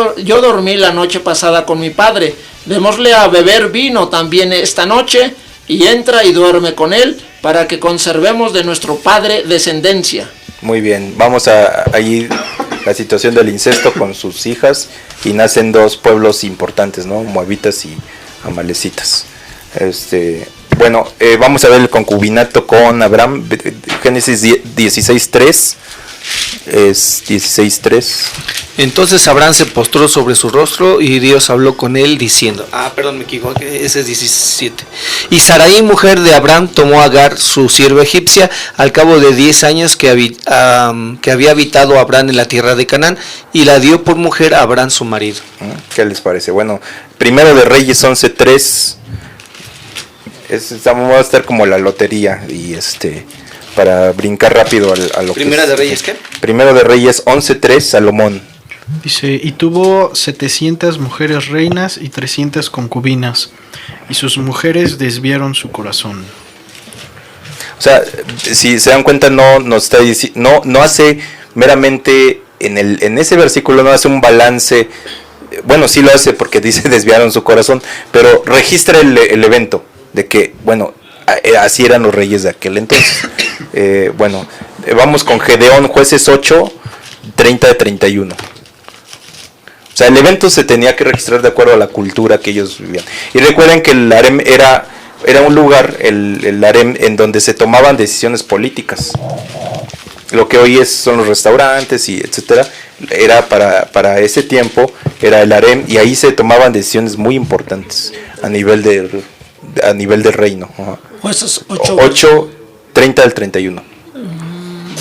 dormí la noche pasada con mi padre, démosle a beber vino también esta noche, y entra y duerme con él, para que conservemos de nuestro padre descendencia. Muy bien, vamos a ahí la situación del incesto con sus hijas y nacen dos pueblos importantes, ¿no? Moabitas y amalecitas. Bueno, vamos a ver el concubinato con Abraham, Génesis 16:3. Es 16:3. Entonces Abraham se postró sobre su rostro y Dios habló con él diciendo, me equivoqué, ese es 17. Y Sarai, mujer de Abraham, tomó a Agar, su sierva egipcia, al cabo de 10 años que había habitado Abraham en la tierra de Canaán, y la dio por mujer a Abraham su marido. ¿Qué les parece? Bueno, Primero de Reyes 11:3. Vamos a estar como la lotería y para brincar rápido a lo ¿Primera que de Reyes qué? Primero de Reyes 11:3, Salomón. Dice, y tuvo 700 mujeres reinas y 300 concubinas, y sus mujeres desviaron su corazón. O sea, si se dan cuenta, no está diciendo, no hace meramente en ese versículo, no hace un balance. Bueno, sí lo hace porque dice desviaron su corazón, pero registra el evento de que, bueno, así eran los reyes de aquel entonces. Vamos con Gedeón, Jueces 8, 30-31. O sea, el evento se tenía que registrar de acuerdo a la cultura que ellos vivían. Y recuerden que el harem era un lugar, el harem, en donde se tomaban decisiones políticas. Lo que hoy son los restaurantes y etcétera, era para ese tiempo, era el harem, y ahí se tomaban decisiones muy importantes a nivel del reino. Jueces 8, 30-31.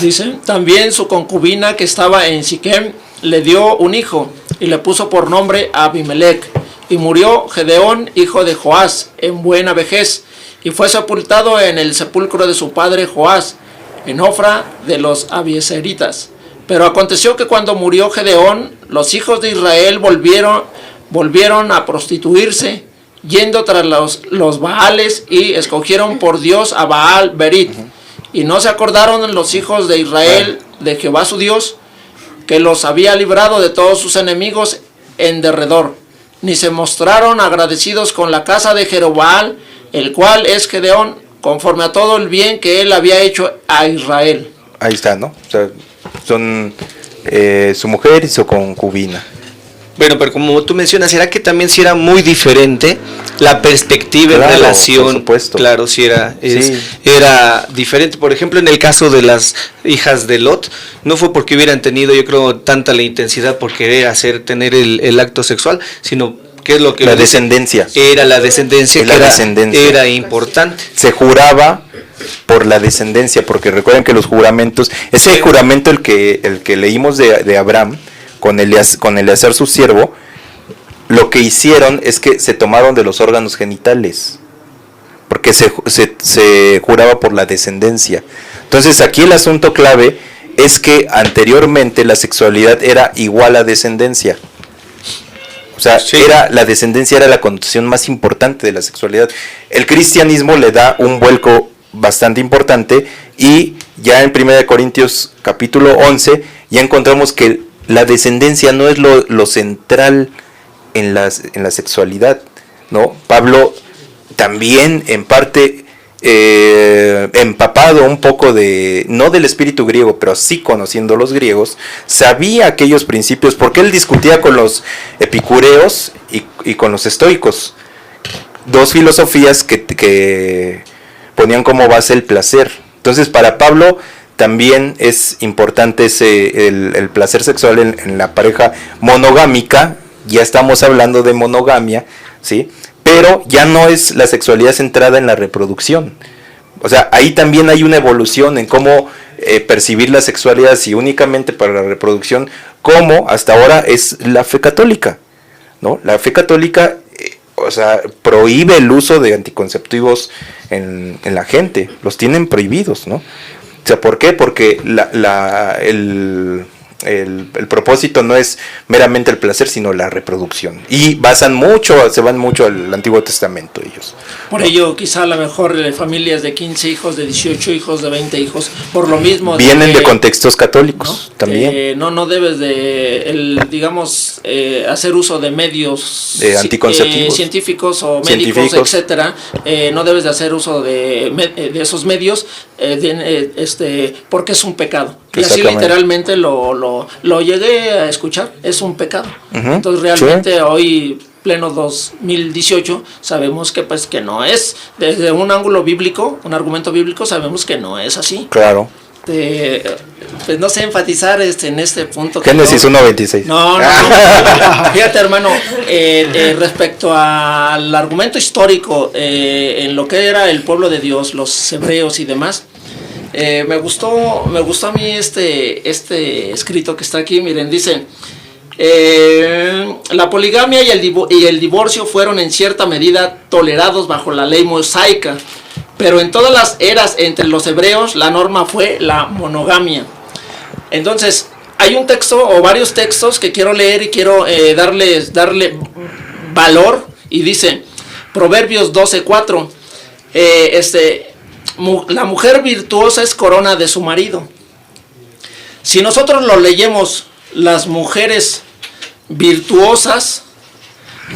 Dice, también su concubina que estaba en Siquem le dio un hijo y le puso por nombre Abimelech. Y murió Gedeón, hijo de Joás, en buena vejez, y fue sepultado en el sepulcro de su padre Joás, en Ofra de los Abieseritas. Pero aconteció que cuando murió Gedeón, los hijos de Israel volvieron a prostituirse, yendo tras los Baales, y escogieron por Dios a Baal Berit. Y no se acordaron los hijos de Israel de Jehová su Dios, que los había librado de todos sus enemigos en derredor, ni se mostraron agradecidos con la casa de Jeroboam, el cual es Gedeón, conforme a todo el bien que él había hecho a Israel. Ahí está, ¿no? O sea, son su mujer y su concubina. Bueno, pero como tú mencionas, ¿será que también si era muy diferente la perspectiva en relación? Por supuesto. Claro, sí era diferente. Por ejemplo, en el caso de las hijas de Lot, no fue porque hubieran tenido, yo creo, tanta la intensidad por querer tener el acto sexual, sino que es lo que... La descendencia. Era la descendencia que era importante. Se juraba por la descendencia, porque recuerden que los juramentos, ese juramento el que leímos de Abraham, con Eleazar su siervo, lo que hicieron es que se tomaron de los órganos genitales, porque se juraba por la descendencia. Entonces aquí el asunto clave es que anteriormente la sexualidad era igual a descendencia. O sea, sí. La descendencia era la condición más importante de la sexualidad. El cristianismo le da un vuelco bastante importante, y ya en 1 Corintios capítulo 11 ya encontramos que la descendencia no es lo central en la sexualidad, ¿no? Pablo también en parte empapado un poco no del espíritu griego, pero sí conociendo los griegos, sabía aquellos principios, porque él discutía con los epicureos y con los estoicos, dos filosofías que ponían como base el placer. Entonces para Pablo también es importante el placer sexual en la pareja monogámica. Ya estamos hablando de monogamia, ¿sí? Pero ya no es la sexualidad centrada en la reproducción. O sea, ahí también hay una evolución en cómo percibir la sexualidad, si únicamente para la reproducción, como hasta ahora es la fe católica, ¿no? La fe católica, o sea, prohíbe el uso de anticonceptivos en la gente, los tienen prohibidos, ¿no? O sea, ¿por qué? Porque el propósito no es meramente el placer, sino la reproducción. Y se van mucho al Antiguo Testamento ellos. Por ello, quizá a lo mejor familias de 15 hijos, de 18 hijos, de 20 hijos, por lo mismo. Vienen de contextos católicos, ¿no? También. No debes de, hacer uso de medios anticonceptivos, científicos o médicos, etcétera. No debes de hacer uso de esos medios, porque es un pecado. Y así literalmente lo llegué a escuchar, es un pecado. Uh-huh. Entonces realmente hoy, pleno 2018, sabemos que pues que no es, desde un ángulo bíblico, un argumento bíblico, sabemos que no es así. Claro. Pues no sé enfatizar en este punto. Génesis 1:26. No. Fíjate, hermano, respecto al argumento histórico en lo que era el pueblo de Dios, los hebreos y demás, me gustó a mí este escrito que está aquí. Miren, dice: la poligamia y el divorcio fueron en cierta medida tolerados bajo la ley mosaica, pero en todas las eras entre los hebreos la norma fue la monogamia. Entonces, hay un texto o varios textos que quiero leer y quiero darle valor, y dice Proverbios 12:4, la mujer virtuosa es corona de su marido. Si nosotros lo leyemos, las mujeres virtuosas,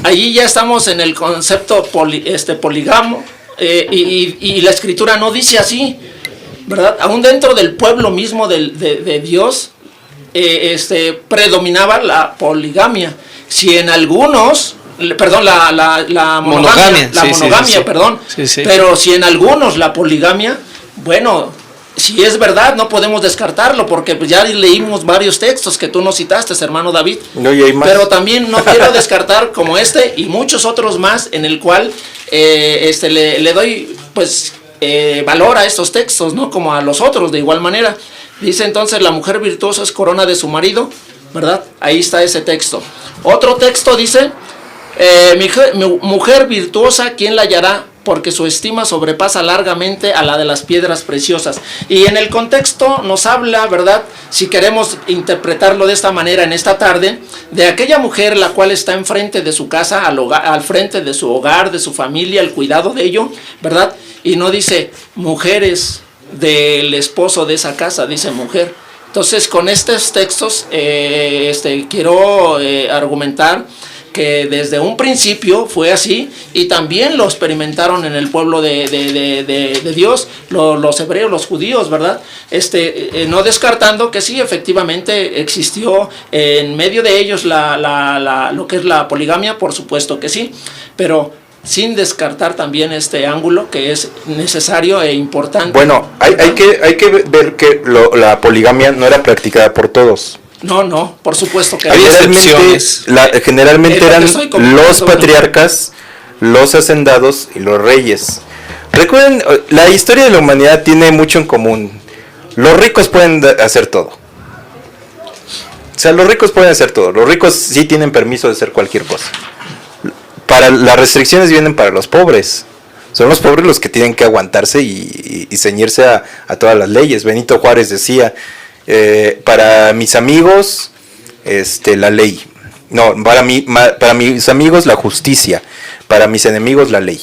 allí ya estamos en el concepto polígamo, y la escritura no dice así, ¿verdad? Aún dentro del pueblo mismo de Dios, predominaba la poligamia. Si en algunos, perdón, la monogamia, sí. Pero si en algunos la poligamia, bueno, si es verdad, no podemos descartarlo, porque pues ya leímos varios textos que tú nos citaste, hermano David. No, y hay más. Pero también no quiero descartar como y muchos otros más, en el cual le doy pues valor a estos textos, ¿no? Como a los otros de igual manera. Dice entonces: la mujer virtuosa es corona de su marido, ¿verdad? Ahí está ese texto. Otro texto dice: mujer virtuosa, ¿quién la hallará? Porque su estima sobrepasa largamente a la de las piedras preciosas. Y en el contexto nos habla, ¿verdad? Si queremos interpretarlo de esta manera en esta tarde, de aquella mujer la cual está enfrente de su casa, al frente de su hogar, de su familia, el cuidado de ello, ¿verdad? Y no dice mujeres del esposo de esa casa, dice mujer. Entonces, con estos textos quiero argumentar que desde un principio fue así, y también lo experimentaron en el pueblo de Dios, los hebreos, los judíos, ¿verdad? No descartando que sí, efectivamente existió en medio de ellos lo que es la poligamia, por supuesto que sí, pero sin descartar también este ángulo que es necesario e importante. Bueno, hay que ver que la poligamia no era practicada por todos. No, por supuesto que había excepciones. Generalmente eran los patriarcas, los hacendados y los reyes. Recuerden, la historia de la humanidad tiene mucho en común. Los ricos pueden hacer todo. O sea, los ricos pueden hacer todo. Los ricos sí tienen permiso de hacer cualquier cosa. Las restricciones vienen para los pobres. Son los pobres los que tienen que aguantarse y ceñirse a todas las leyes. Benito Juárez decía: para mis amigos, la ley. No, para mis amigos la justicia, para mis enemigos la ley.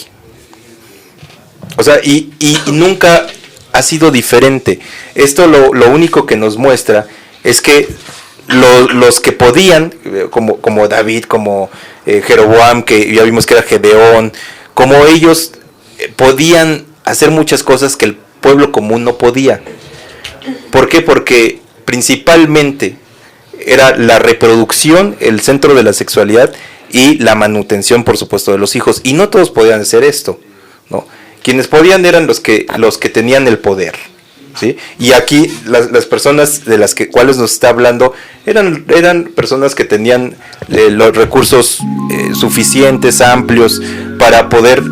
O sea, y nunca ha sido diferente. Esto lo único que nos muestra es que los que podían, como David, como Jeroboam, que ya vimos que era Gedeón, como ellos podían hacer muchas cosas que el pueblo común no podía. ¿Por qué? Porque principalmente era la reproducción el centro de la sexualidad y la manutención, por supuesto, de los hijos. Y no todos podían hacer esto, ¿no? Quienes podían eran los que tenían el poder, ¿sí? Y aquí las personas de las cuales nos está hablando eran personas que tenían los recursos suficientes, amplios, para poder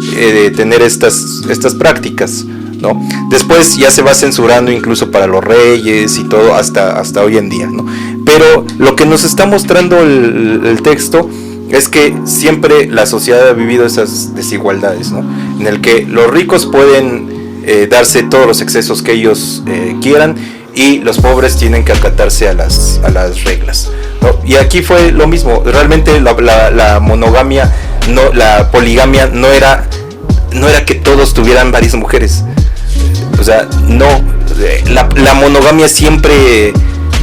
tener estas prácticas, ¿no? Después ya se va censurando incluso para los reyes y todo hasta hoy en día, ¿no? Pero lo que nos está mostrando el texto es que siempre la sociedad ha vivido esas desigualdades, ¿no? En el que los ricos pueden darse todos los excesos que ellos quieran, y los pobres tienen que acatarse a las reglas, ¿no? Y aquí fue lo mismo. Realmente la monogamia, no, la poligamia no era que todos tuvieran varias mujeres. O sea, no, la monogamia siempre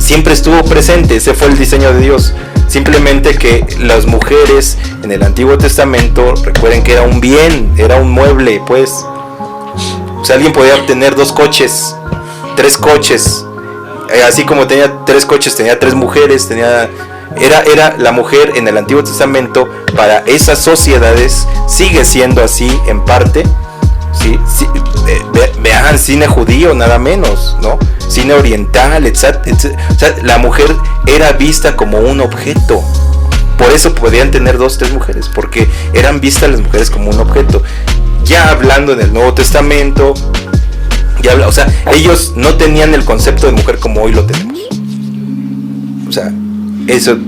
estuvo presente. Ese fue el diseño de Dios. Simplemente que las mujeres en el Antiguo Testamento, recuerden que era un bien, era un mueble, pues. O sea, alguien podía tener 2 coches, 3 coches, así como tenía 3 coches, tenía 3 mujeres, era la mujer en el Antiguo Testamento. Para esas sociedades sigue siendo así en parte, ¿sí? Vean cine judío, nada menos, ¿no? Cine oriental, etc. O sea, la mujer era vista como un objeto. Por eso podían tener 2, 3 mujeres, porque eran vistas las mujeres como un objeto. Ya hablando en el Nuevo Testamento, o sea, ellos no tenían el concepto de mujer como hoy lo tenemos. O sea, eso,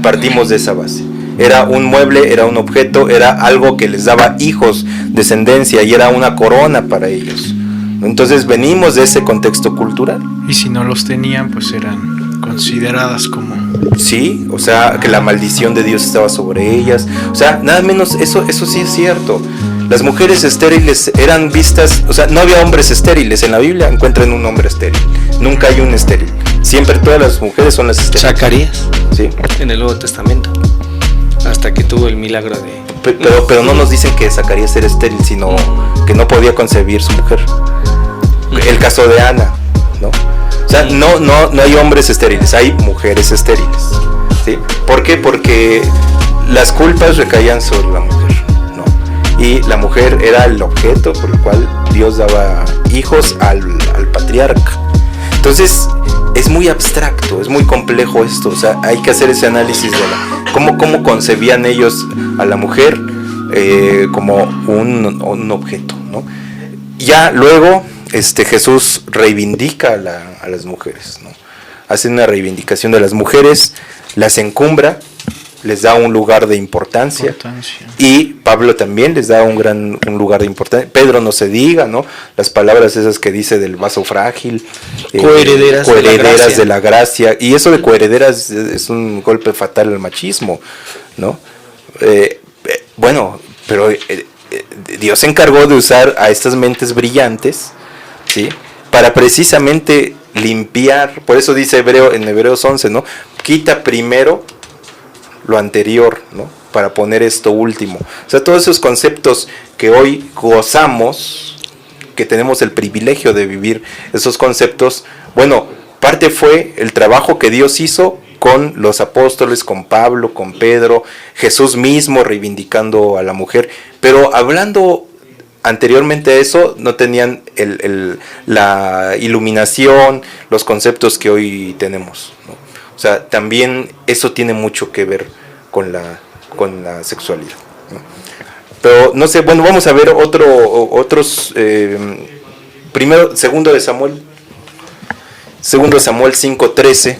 partimos de esa base. Era un mueble, era un objeto, era algo que les daba hijos, descendencia, y era una corona para ellos. Entonces venimos de ese contexto cultural. Y si no los tenían, pues eran consideradas como... Sí, o sea, que la maldición de Dios estaba sobre ellas. O sea, nada menos, eso sí es cierto. Las mujeres estériles eran vistas, o sea, no había hombres estériles. En la Biblia encuentran un hombre estéril. Nunca hay un estéril. Siempre todas las mujeres son las estériles. Zacarías, sí, en el Nuevo Testamento, hasta que tuvo el milagro de... Pero no nos dicen que Zacarías era estéril, sino que no podía concebir su mujer. El caso de Ana, ¿no? O sea, no hay hombres estériles, hay mujeres estériles, ¿sí? ¿Por qué? Porque las culpas recaían sobre la mujer, ¿no? Y la mujer era el objeto por el cual Dios daba hijos al patriarca. Entonces, es muy abstracto, es muy complejo esto. O sea, hay que hacer ese análisis de cómo concebían ellos a la mujer como un objeto, ¿no? Ya luego Jesús reivindica a las mujeres, ¿no? Hace una reivindicación de las mujeres, las encumbra, les da un lugar de importancia. Y Pablo también les da un lugar de importancia. Pedro no se diga, ¿no? Las palabras esas que dice del vaso frágil, coherederas de la gracia. Y eso de coherederas es un golpe fatal al machismo, ¿no? Bueno, pero Dios se encargó de usar a estas mentes brillantes, ¿sí? Para precisamente limpiar. Por eso dice en Hebreos 11, ¿no? Quita primero lo anterior, ¿no? Para poner esto último. O sea, todos esos conceptos que hoy gozamos, que tenemos el privilegio de vivir esos conceptos, bueno, parte fue el trabajo que Dios hizo con los apóstoles, con Pablo, con Pedro, Jesús mismo reivindicando a la mujer. Pero hablando anteriormente a eso, no tenían la iluminación, los conceptos que hoy tenemos, ¿no? O sea, también eso tiene mucho que ver con la sexualidad, ¿no? Pero no sé, bueno, vamos a ver otros. Primero, segundo de Samuel 5:13.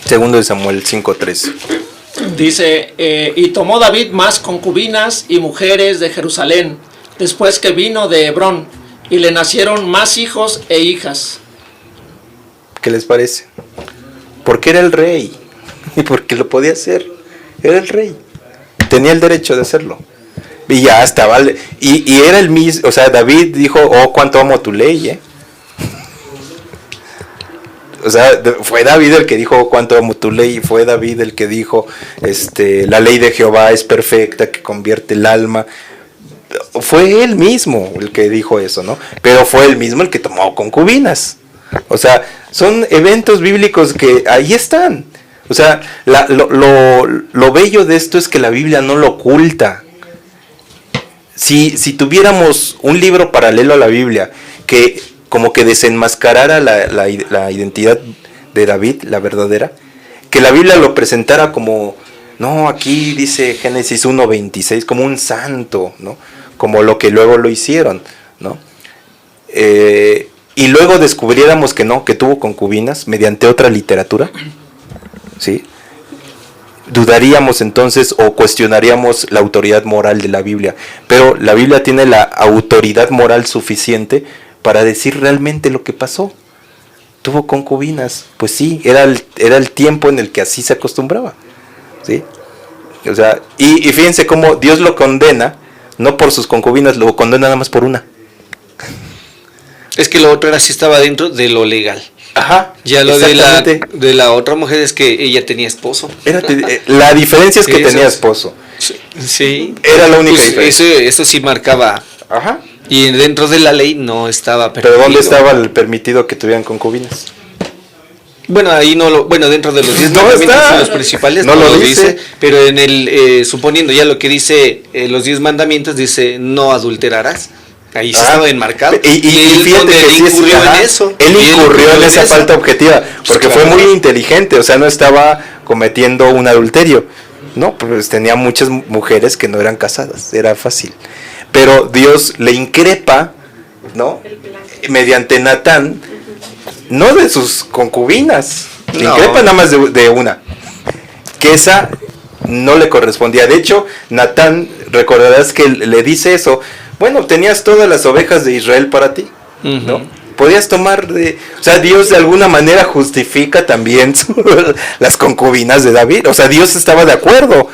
Segundo de Samuel 5:13. Dice, y tomó David más concubinas y mujeres de Jerusalén, después que vino de Hebrón, y le nacieron más hijos e hijas. ¿Qué les parece? Porque era el rey, y porque lo podía hacer. Era el rey, tenía el derecho de hacerlo. Y ya estaba, y era el mismo. O sea, David dijo, oh, cuánto amo tu ley, O sea, fue David el que dijo cuánto amo tu ley, y fue David el que dijo la ley de Jehová es perfecta, que convierte el alma. Fue él mismo el que dijo eso, ¿no? Pero fue él mismo el que tomó concubinas. O sea, son eventos bíblicos que ahí están. O sea, lo bello de esto es que la Biblia no lo oculta. Si tuviéramos un libro paralelo a la Biblia que como que desenmascarara la identidad de David, la verdadera, que la Biblia lo presentara como, no, aquí dice Génesis 1:26, como un santo, ¿no? Como lo que luego lo hicieron, ¿no? Y luego descubriéramos que no, que tuvo concubinas mediante otra literatura, ¿sí? Dudaríamos entonces o cuestionaríamos la autoridad moral de la Biblia, pero la Biblia tiene la autoridad moral suficiente para decir realmente lo que pasó. Tuvo concubinas, pues sí, era el tiempo en el que así se acostumbraba, ¿sí? O sea, y fíjense cómo Dios lo condena, no por sus concubinas, lo condena nada más por una. Es que lo otro era si estaba dentro de lo legal. Ajá. Ya lo de la otra mujer es que ella tenía esposo. La diferencia es que tenía esposo. Sí. Era la única pues diferencia. eso sí marcaba. Ajá. Y dentro de la ley no estaba permitido. Pero ¿dónde estaba el permitido que tuvieran concubinas? Bueno, ahí no lo, bueno, dentro de los 10 mandamientos son los principales, no lo dice, pero en el, suponiendo ya lo que dice los 10 mandamientos, dice no adulterarás. Ahí sí estaba enmarcado. Y fíjate que él incurrió en eso. Él incurrió en esa falta objetiva, porque fue muy inteligente, o sea, no estaba cometiendo un adulterio. No, pues tenía muchas mujeres que no eran casadas, era fácil. Pero Dios le increpa, ¿no? Mediante Natán, no de sus concubinas, le increpa nada más de una, que esa no le correspondía. De hecho, Natán, recordarás que le dice eso, bueno, tenías todas las ovejas de Israel para ti, ¿no? Podías tomar o sea, Dios de alguna manera justifica también las concubinas de David, o sea, Dios estaba de acuerdo.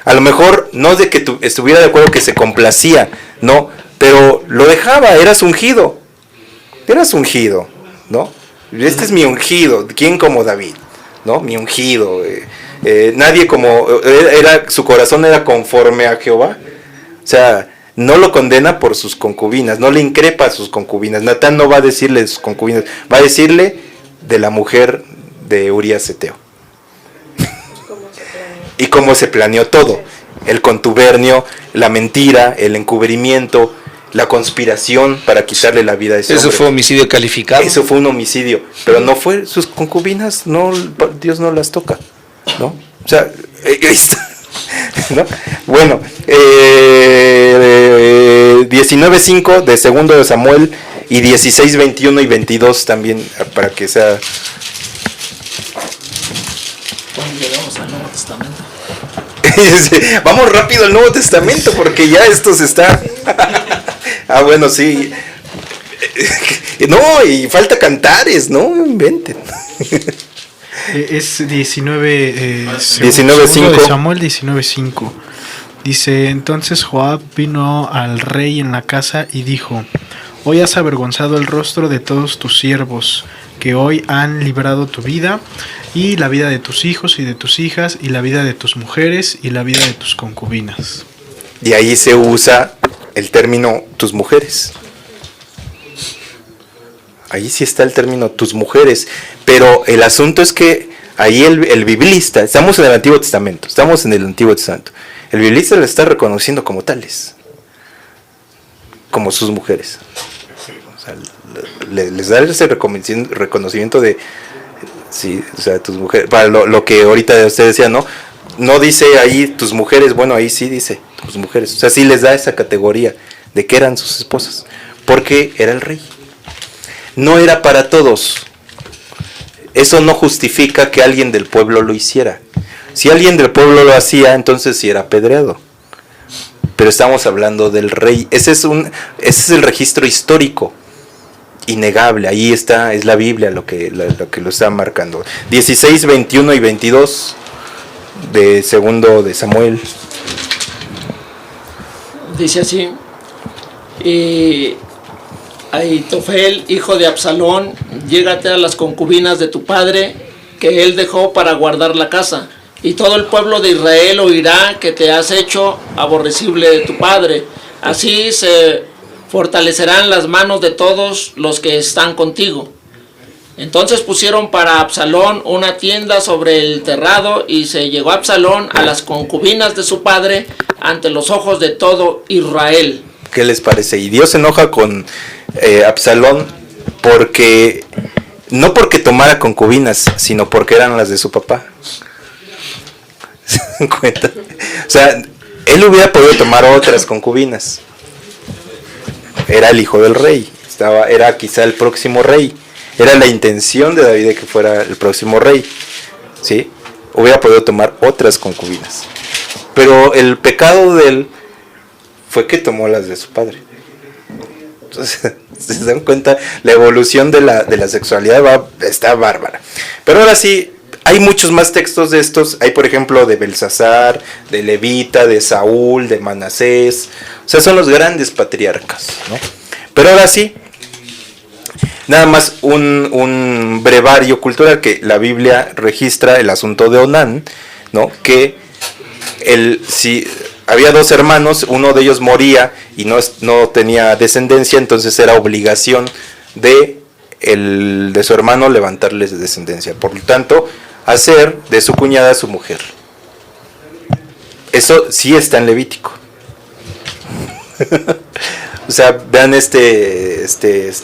A lo mejor no de que estuviera de acuerdo que se complacía, no, pero lo dejaba, eras ungido, ¿no? Este es mi ungido, ¿quién como David? ¿No? Mi ungido, nadie como, su corazón era conforme a Jehová, o sea, no lo condena por sus concubinas, no le increpa a sus concubinas. Natán no va a decirle de sus concubinas, va a decirle de la mujer de Urías Eteo. Y cómo se planeó todo, el contubernio, la mentira, el encubrimiento, la conspiración para quitarle la vida a ese hombre. Eso fue homicidio calificado. Eso fue un homicidio, pero no fue sus concubinas, no, Dios no las toca, ¿no? O sea, ¿no? Bueno, 19:5 de segundo de Samuel y 16:21 y 22 también, para que sea. Cuando llegamos al Nuevo Testamento. Vamos rápido al Nuevo Testamento porque ya esto se está. Bueno, sí. No, y falta cantares, no inventen. Es 19, 19:5 de Samuel 19:5. Dice, entonces Joab vino al rey en la casa y dijo, hoy has avergonzado el rostro de todos tus siervos, que hoy han librado tu vida, y la vida de tus hijos y de tus hijas, y la vida de tus mujeres, y la vida de tus concubinas. Y ahí se usa el término tus mujeres. Ahí sí está el término tus mujeres, pero el asunto es que ahí el biblista, estamos en el Antiguo Testamento, el biblista le está reconociendo como tales, como sus mujeres. O sea, les da ese reconocimiento de, sí, o sea, tus mujeres, para lo que ahorita usted decía, ¿no? No dice ahí tus mujeres, bueno, ahí sí dice tus mujeres, o sea, sí les da esa categoría de que eran sus esposas, porque era el rey. No era para todos. Eso no justifica que alguien del pueblo lo hiciera. Si alguien del pueblo lo hacía, entonces sí era apedreado. Pero estamos hablando del rey. Ese es el registro histórico, innegable. Ahí está, es la Biblia lo que lo está marcando. 16, 21 y 22 de segundo de Samuel. Dice así, Ahitofel, hijo de Absalón, llégate a las concubinas de tu padre, que él dejó para guardar la casa, y todo el pueblo de Israel oirá que te has hecho aborrecible de tu padre. Así se fortalecerán las manos de todos los que están contigo. Entonces pusieron para Absalón una tienda sobre el terrado, y se llegó Absalón a las concubinas de su padre ante los ojos de todo Israel. ¿Qué les parece? Y Dios se enoja con Absalón porque, no porque tomara concubinas, sino porque eran las de su papá. ¿Se dan cuenta? O sea, él hubiera podido tomar otras concubinas. Era el hijo del rey, era quizá el próximo rey. Era la intención de David de que fuera el próximo rey. ¿Sí? Hubiera podido tomar otras concubinas. Pero el pecado de él fue que tomó las de su padre. Entonces, se dan cuenta, la evolución de la sexualidad está bárbara. Pero ahora sí, hay muchos más textos de estos. Hay, por ejemplo, de Belsasar, de Levita, de Saúl, de Manasés. O sea, son los grandes patriarcas, ¿no? Pero ahora sí, nada más un brevario cultural, que la Biblia registra el asunto de Onán, ¿no? Que si había dos hermanos, uno de ellos moría y no tenía descendencia, entonces era obligación de su hermano levantarles descendencia. Por lo tanto, hacer de su cuñada su mujer. Eso sí está en Levítico. O sea, vean este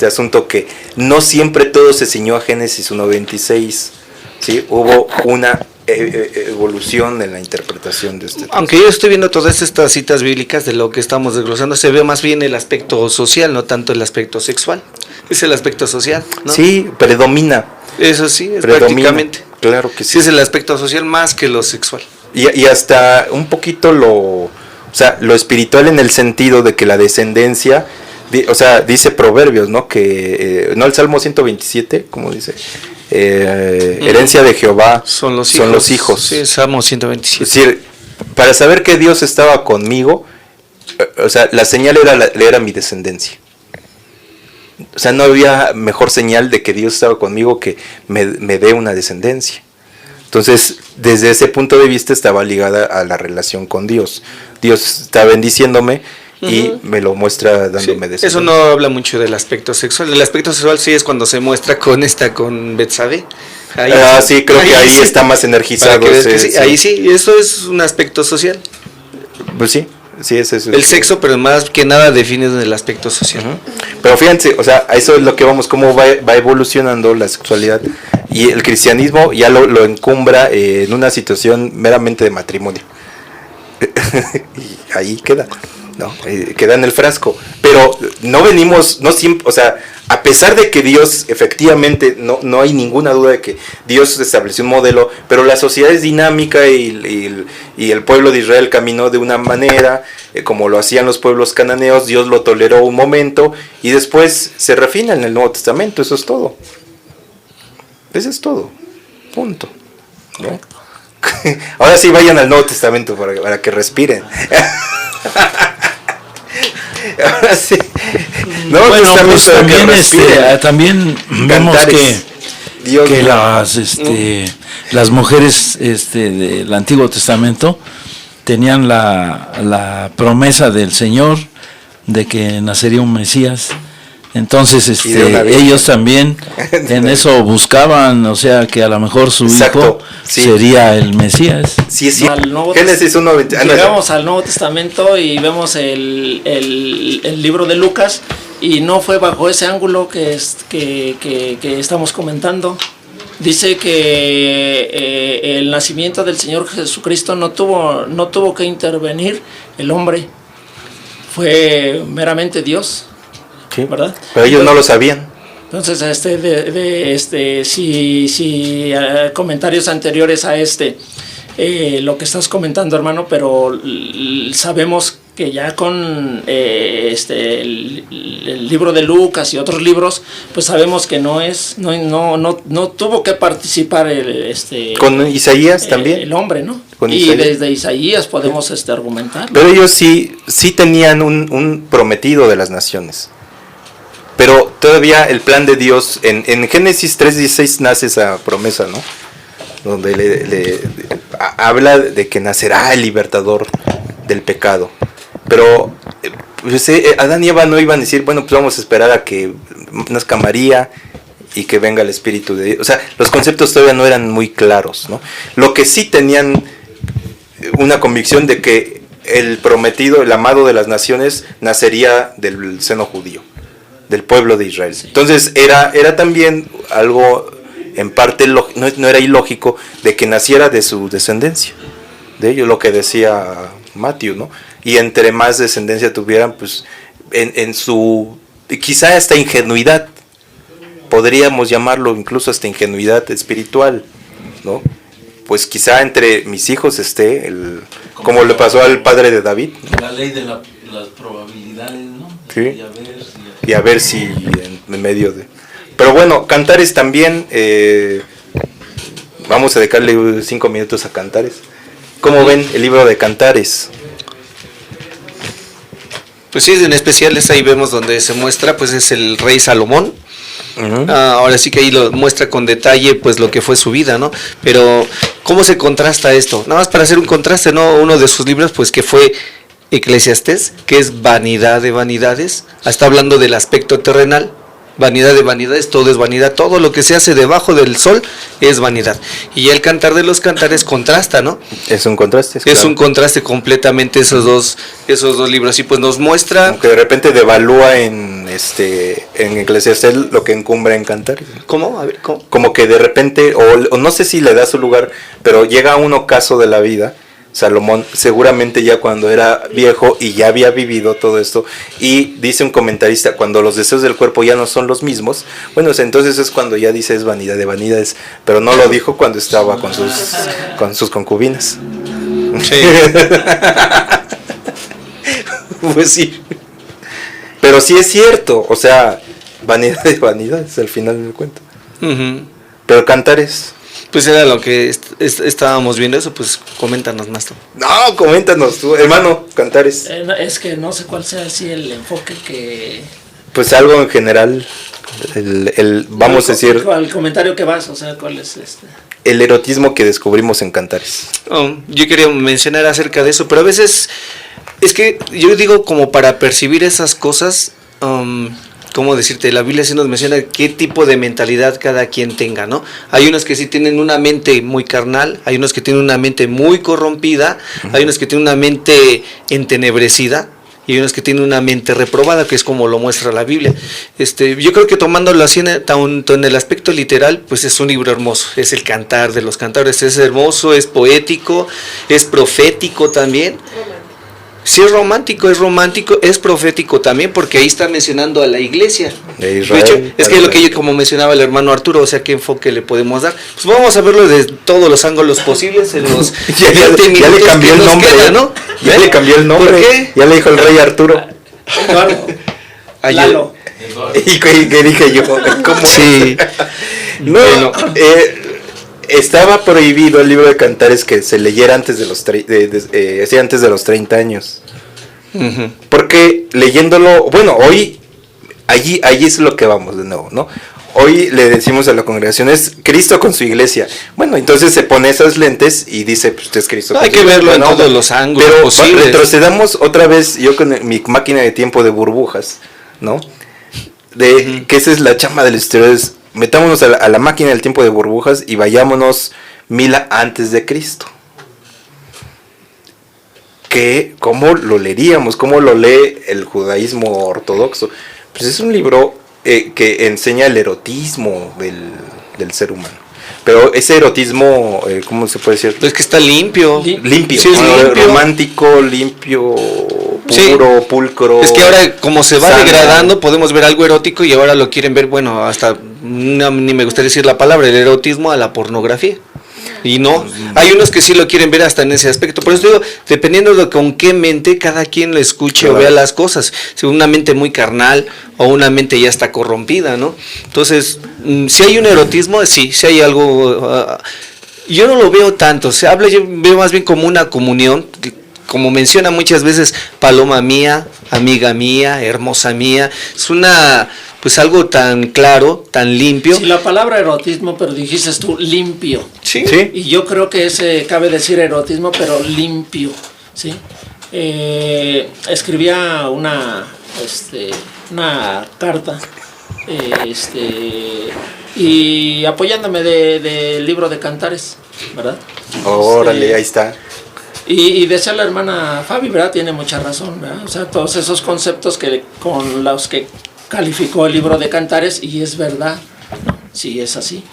asunto, que no siempre todo se ciñó a Génesis 1:26, ¿sí? Hubo una evolución en la interpretación de este texto. Aunque yo estoy viendo todas estas citas bíblicas de lo que estamos desglosando, se ve más bien el aspecto social, no tanto el aspecto sexual. Es el aspecto social, ¿no? Sí, predomina. Eso sí, es Predomina, prácticamente. claro que sí. Sí, es el aspecto social más que lo sexual. Y hasta un poquito lo espiritual, en el sentido de que la descendencia, o sea, dice Proverbios, ¿no? Que no, el Salmo 127, como dice, herencia de Jehová son los hijos. Sí, Salmo 127. Es decir, para saber que Dios estaba conmigo, o sea, la señal era mi descendencia. O sea, no había mejor señal de que Dios estaba conmigo que me dé una descendencia. Entonces, desde ese punto de vista estaba ligada a la relación con Dios. Dios está bendiciéndome y me lo muestra dándome descendencia. Eso no habla mucho del aspecto sexual. El aspecto sexual sí es cuando se muestra con Betsabe. Sí, creo que ahí sí está más energizado. Sí. Ahí sí, eso es un aspecto social. Pues sí. Sí, es eso. El sexo, pero más que nada define el aspecto social. Pero fíjense, o sea, a eso es lo que vamos, cómo va evolucionando la sexualidad, y el cristianismo ya lo encumbra en una situación meramente de matrimonio. Y ahí queda, ¿no? Queda en el frasco. Pero no siempre, o sea, a pesar de que Dios, efectivamente, no hay ninguna duda de que Dios estableció un modelo, pero la sociedad es dinámica y el pueblo de Israel caminó de una manera, como lo hacían los pueblos cananeos. Dios lo toleró un momento y después se refina en el Nuevo Testamento. Eso es todo. Eso es todo. Punto. ¿No? Ahora sí, vayan al Nuevo Testamento para que respiren. Ahora sí. No, bueno, pues también vemos que las mujeres del Antiguo Testamento tenían la promesa del Señor de que nacería un Mesías. Entonces ellos también en eso buscaban, o sea, que a lo mejor su hijo sería el Mesías. Sí, sí. Génesis 1:20. Llegamos al Nuevo Testamento y vemos el libro de Lucas, y no fue bajo ese ángulo que estamos comentando. Dice que el nacimiento del Señor Jesucristo no tuvo que intervenir el hombre, fue meramente Dios. Sí, ¿verdad? Pero ellos no lo sabían. Entonces, si comentarios anteriores a lo que estás comentando, hermano, pero sabemos que ya con el libro de Lucas y otros libros, pues sabemos que no tuvo que participar con Isaías también, el hombre, ¿no? Isaías. Desde Isaías podemos argumentar. Pero ellos sí tenían un prometido de las naciones. Pero todavía el plan de Dios, en Génesis 3:16 nace esa promesa, ¿no? Donde habla de que nacerá el libertador del pecado. Pero Adán y Eva no iban a decir, bueno, pues vamos a esperar a que nazca María y que venga el Espíritu de Dios. O sea, los conceptos todavía no eran muy claros, ¿no? Lo que sí tenían una convicción de que el prometido, el amado de las naciones, nacería del seno judío, del pueblo de Israel. Entonces era también algo en parte no era ilógico de que naciera de su descendencia, de ello lo que decía Matthew, ¿no? Y entre más descendencia tuvieran, pues en su quizá hasta ingenuidad, podríamos llamarlo incluso hasta ingenuidad espiritual, ¿no? Pues quizá entre mis hijos esté como le pasó al padre de David, ¿no? La ley de las probabilidades, ¿no? Sí. Y a ver si en medio de... Pero bueno, Cantares también, vamos a dedicarle 5 minutos a Cantares. ¿Cómo ven el libro de Cantares? Pues sí, en especial ahí vemos donde se muestra, pues es el rey Salomón. Uh-huh. Ahora sí que ahí lo muestra con detalle pues lo que fue su vida, ¿no? Pero ¿cómo se contrasta esto? Nada más para hacer un contraste, ¿no? Uno de sus libros pues que fue Eclesiastés, que es vanidad de vanidades, está hablando del aspecto terrenal. Vanidad de vanidades, todo es vanidad, todo lo que se hace debajo del sol es vanidad. Y el Cantar de los Cantares contrasta, ¿no? Es un contraste. Es claro. Un contraste completamente esos dos libros. Y pues nos muestra... Como que de repente devalúa en Eclesiastés lo que encumbra en Cantares. ¿Cómo? A ver, ¿cómo? Como que de repente, o no sé si le da su lugar, pero llega a un ocaso de la vida, Salomón, seguramente ya cuando era viejo y ya había vivido todo esto, y dice un comentarista, cuando los deseos del cuerpo ya no son los mismos, bueno, entonces es cuando ya dice es vanidad de vanidades, pero no lo dijo cuando estaba con sus concubinas. Sí. Pues sí. Pero sí es cierto, o sea, vanidad de vanidades al final del cuento. Uh-huh. Pero Cantares... Pues era lo que estábamos viendo eso, pues coméntanos más tú. No, coméntanos tú, hermano, Cantares. Es que no sé cuál sea así el enfoque que... Pues algo en general, vamos a decir... El comentario que vas, o sea, ¿cuál es este? El erotismo que descubrimos en Cantares. Yo quería mencionar acerca de eso, pero a veces es que yo digo como para percibir esas cosas... ¿Cómo decirte? La Biblia sí nos menciona qué tipo de mentalidad cada quien tenga, ¿no? Hay unos que sí tienen una mente muy carnal, hay unos que tienen una mente muy corrompida, hay unos que tienen una mente entenebrecida y hay unos que tienen una mente reprobada, que es como lo muestra la Biblia. Yo creo que tomándolo así tanto en el aspecto literal, pues es un libro hermoso, es el Cantar de los Cantares, es hermoso, es poético, es profético también. Sí, es romántico, es profético también, porque ahí está mencionando a la iglesia. De Israel. De hecho, es que lo que como mencionaba el hermano Arturo, o sea, ¿qué enfoque le podemos dar? Pues vamos a verlo desde todos los ángulos posibles en los ya le cambió el nombre, queda, ¿no? Ya le cambió el nombre. ¿Por qué? Ya le dijo el rey Arturo. Lalo. ¿Y qué dije yo? ¿Cómo? Sí. No, bueno. Estaba prohibido el libro de Cantares que se leyera antes de los antes de los 30 años. Uh-huh. Porque leyéndolo, bueno, hoy allí es lo que vamos de nuevo, ¿no? Hoy le decimos a la congregación es Cristo con su iglesia. Bueno, entonces se pone esas lentes y dice, pues usted es Cristo. Hay que verlo en todos los ángulos posibles. Pero retrocedamos otra vez, yo con mi máquina de tiempo de burbujas, ¿no? Que esa es la chamba del historiador. Metámonos a la máquina del tiempo de burbujas y vayámonos 1000 antes de Cristo. ¿Cómo lo leeríamos? ¿Cómo lo lee el judaísmo ortodoxo? Pues es un libro que enseña el erotismo del ser humano. Pero ese erotismo, ¿cómo se puede decir? Es que está limpio. Limpio. Sí, es limpio. Romántico, limpio, puro, sí. Pulcro. Es que ahora, como se va sano, degradando, podemos ver algo erótico y ahora lo quieren ver, bueno, hasta, ni me gustaría decir la palabra, el erotismo a la pornografía. Y no, hay unos que sí lo quieren ver hasta en ese aspecto. Por eso digo, dependiendo de con qué mente cada quien lo escuche o vea las cosas. Si una mente muy carnal o una mente ya está corrompida, ¿no? Entonces, si hay un erotismo, sí hay algo... yo no lo veo tanto, yo veo más bien como una comunión, como menciona muchas veces, paloma mía, amiga mía, hermosa mía. Es pues algo tan claro, tan limpio. Sí, la palabra erotismo, pero dijiste tú limpio. Sí. Y yo creo que cabe decir erotismo, pero limpio, ¿sí? Escribía una carta, y apoyándome del libro de Cantares, ¿verdad? Órale, ahí está. Y decía la hermana Fabi, ¿verdad? Tiene mucha razón, ¿verdad? O sea, todos esos conceptos con los que calificó el libro de Cantares, y es verdad, ¿no? Sí, es así.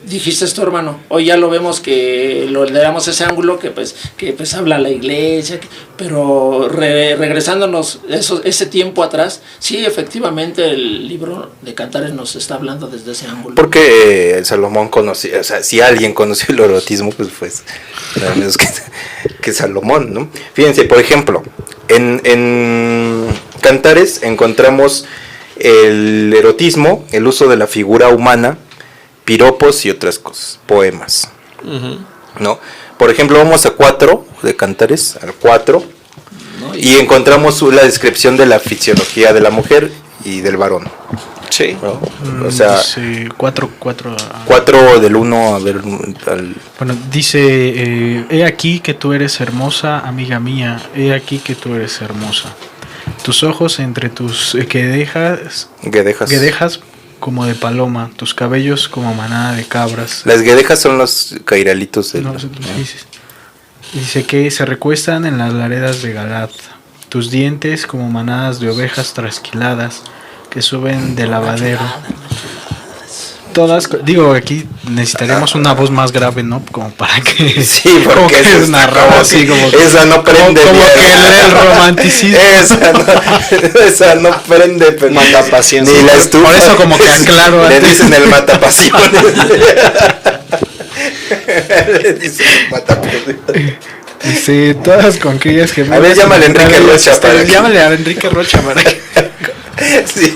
Dijiste esto, hermano, hoy ya lo vemos que le damos ese ángulo que pues habla la iglesia, pero regresándonos ese tiempo atrás, sí, efectivamente el libro de Cantares nos está hablando desde ese ángulo. Porque Salomón conocía, o sea, si alguien conoció el erotismo, pues nada menos que Salomón, ¿no? Fíjense, por ejemplo, en Cantares encontramos el erotismo, el uso de la figura humana, piropos y otras cosas, poemas, ¿no? Por ejemplo, vamos a 4 de Cantares, al 4, ¿no? Y encontramos la descripción de la fisiología de la mujer y del varón. Sí. ¿No? O sea, sí, 4 del 1 a ver al... Bueno, dice, he aquí que tú eres hermosa, amiga mía, he aquí que tú eres hermosa. Tus ojos entre tus guedejas como de paloma, tus cabellos como manada de cabras. Las guedejas son los cairalitos del... No, dice que se recuestan en las laredas de Galad, tus dientes como manadas de ovejas trasquiladas que suben del lavadero. Todas, digo, aquí necesitaríamos una voz más grave, ¿no? Como para que... Sí, porque esa es narrada así, como que... Esa no prende como bien. que el romanticismo. Esa no prende, pero matapasiones. Ni la estufa. Por eso como que aclaro Le antes. dicen el matapasiones. Le dicen el matapasiones. Sí, todas con aquellas que... A ver, llámale a Enrique Rocha para que... Llámale a Enrique Rocha para que... Sí.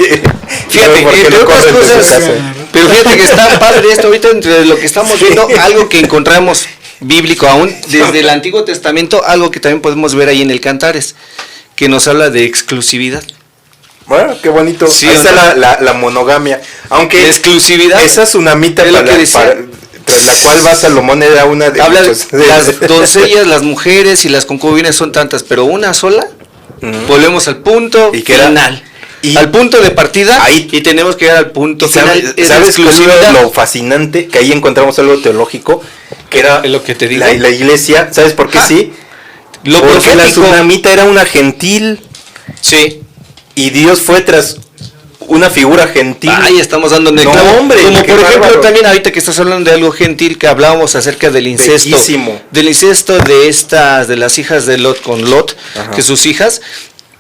Fíjate, entre otras cosas, pero fíjate que está padre esto ahorita entre lo que estamos viendo, algo que encontramos bíblico aún desde el Antiguo Testamento, algo que también podemos ver ahí en el Cantares, que nos habla de exclusividad. Bueno, qué bonito. Sí, ahí está la monogamia. Aunque la exclusividad, esa tsunamita es lo que decía. Tras la cual va Salomón era una de... Habla pues, de las doncellas, las mujeres y las concubinas son tantas, pero una sola. Volvemos al punto y que final. Y al punto de partida ahí, y tenemos que llegar al punto final. ¿Sabes qué es lo fascinante? Que ahí encontramos algo teológico, que era lo que te digo. La iglesia. ¿Sabes por qué sí? Lo porque profético. La tsunamita era una gentil. Sí. Y Dios fue tras una figura gentil. Ahí estamos dando en el clavo. Hombre, como por ejemplo bárbaro. también ahorita que estás hablando de algo gentil, que hablábamos acerca del incesto. Bellísimo. Del incesto de las hijas de Lot con Lot. Ajá. Que sus hijas,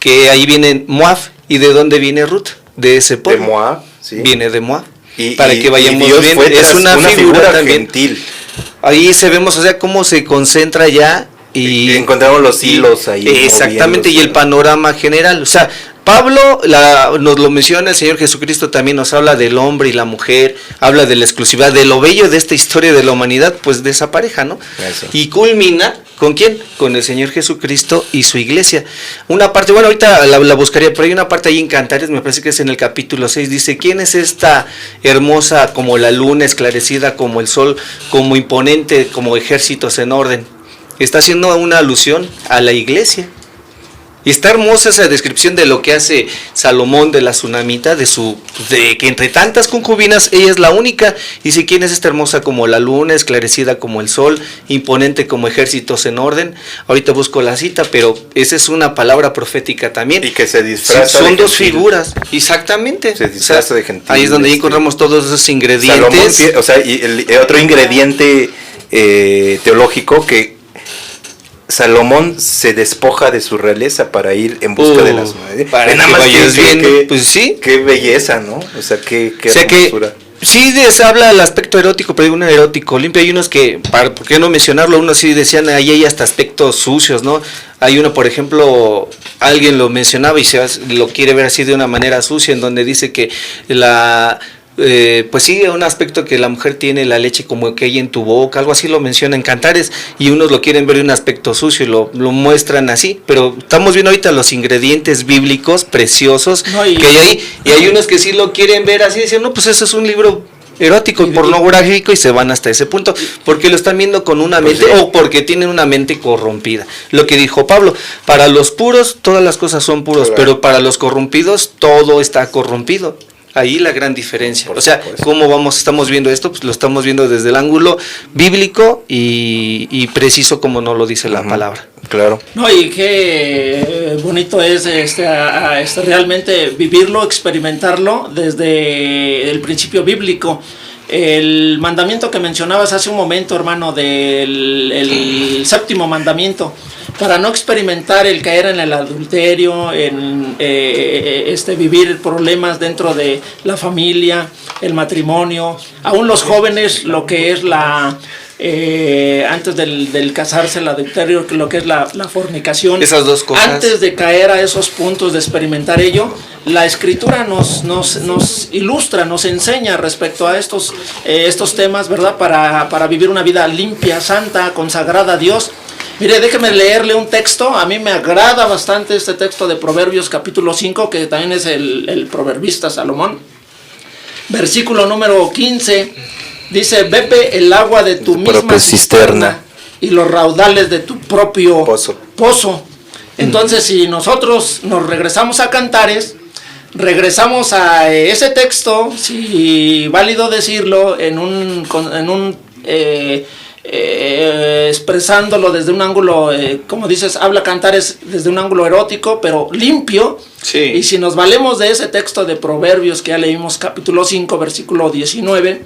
que ahí vienen Moab. ¿Y de dónde viene Ruth? De ese pueblo. De Moab, sí. Viene de Moab. Para que vayamos viendo, es una figura gentil. Ahí se vemos, o sea, cómo se concentra ya y encontramos los hilos ahí. Exactamente, y el panorama general. O sea, Pablo nos lo menciona, el Señor Jesucristo también nos habla del hombre y la mujer, habla de la exclusividad, de lo bello de esta historia de la humanidad, pues de esa pareja, ¿no? Eso. Y culmina, ¿con quién? Con el Señor Jesucristo y su iglesia. Una parte, bueno, ahorita la buscaría, pero hay una parte ahí en Cantares, me parece que es en el capítulo 6, dice, ¿quién es esta hermosa como la luna, esclarecida como el sol, como imponente, como ejércitos en orden? Está haciendo una alusión a la iglesia. Y está hermosa esa descripción de lo que hace Salomón de la tsunamita, de que entre tantas concubinas ella es la única. Dice, ¿quién es esta hermosa como la luna, esclarecida como el sol, imponente como ejércitos en orden? Ahorita busco la cita, pero esa es una palabra profética también. Y que se disfraza. Sí, son dos figuras, exactamente. Se disfraza de gentil. Ahí es donde encontramos todos esos ingredientes. Salomón, o sea, y el otro ingrediente teológico que Salomón se despoja de su realeza para ir en busca de las madres. Para nada más bien, pues sí. Qué belleza, ¿no? O sea, qué o sea hermosura. Que, sí, se habla del aspecto erótico, pero hay un erótico limpio. Hay unos que, ¿por qué no mencionarlo? Unos sí decían, ahí hay hasta aspectos sucios, ¿no? Hay uno, por ejemplo, alguien lo mencionaba y lo quiere ver así de una manera sucia, en donde dice que pues sí, un aspecto que la mujer tiene la leche como que hay en tu boca, algo así lo menciona en Cantares, y unos lo quieren ver de un aspecto sucio y lo muestran así, pero estamos viendo ahorita los ingredientes bíblicos preciosos que hay ahí, y hay unos que sí lo quieren ver así, dicen, no, pues eso es un libro erótico y pornográfico, y se van hasta ese punto, porque lo están viendo con una mente, o porque tienen una mente corrompida. Lo que dijo Pablo, para los puros todas las cosas son puros, pero para los corrompidos todo está corrompido. ahí la gran diferencia. O sea, ¿cómo estamos viendo esto? Pues lo estamos viendo desde el ángulo bíblico y preciso como nos lo dice la palabra. Claro. No, y qué bonito es realmente vivirlo, experimentarlo desde el principio bíblico. El mandamiento que mencionabas hace un momento, hermano, el séptimo mandamiento, para no experimentar el caer en el adulterio, en vivir problemas dentro de la familia, el matrimonio, aún los jóvenes, lo que es antes del casarse, el adulterio, lo que es la fornicación. Esas dos cosas. Antes de caer a esos puntos de experimentar ello, la Escritura nos ilustra, nos enseña respecto a estos temas, ¿verdad? Para vivir una vida limpia, santa, consagrada a Dios. Mire, déjeme leerle un texto. A mí me agrada bastante este texto de Proverbios capítulo 5, que también es el proverbista Salomón. Versículo número 15. Dice: bebe el agua de tu misma cisterna y los raudales de tu propio pozo. Entonces, si nosotros nos regresamos a Cantares, regresamos a ese texto, si válido decirlo, expresándolo desde un ángulo, como dices, habla Cantares desde un ángulo erótico, pero limpio. Sí. Y si nos valemos de ese texto de Proverbios que ya leímos, capítulo 5, versículo 19,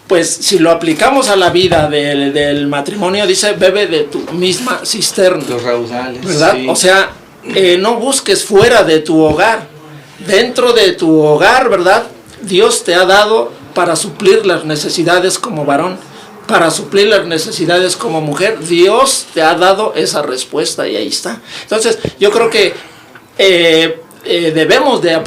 pues si lo aplicamos a la vida del matrimonio, dice: bebe de tu misma cisterna. Los raudales. ¿Verdad? Sí. O sea, no busques fuera de tu hogar. Dentro de tu hogar, ¿verdad? Dios te ha dado para suplir las necesidades como varón, para suplir las necesidades como mujer. Dios te ha dado esa respuesta y ahí está. Entonces, yo creo que debemos de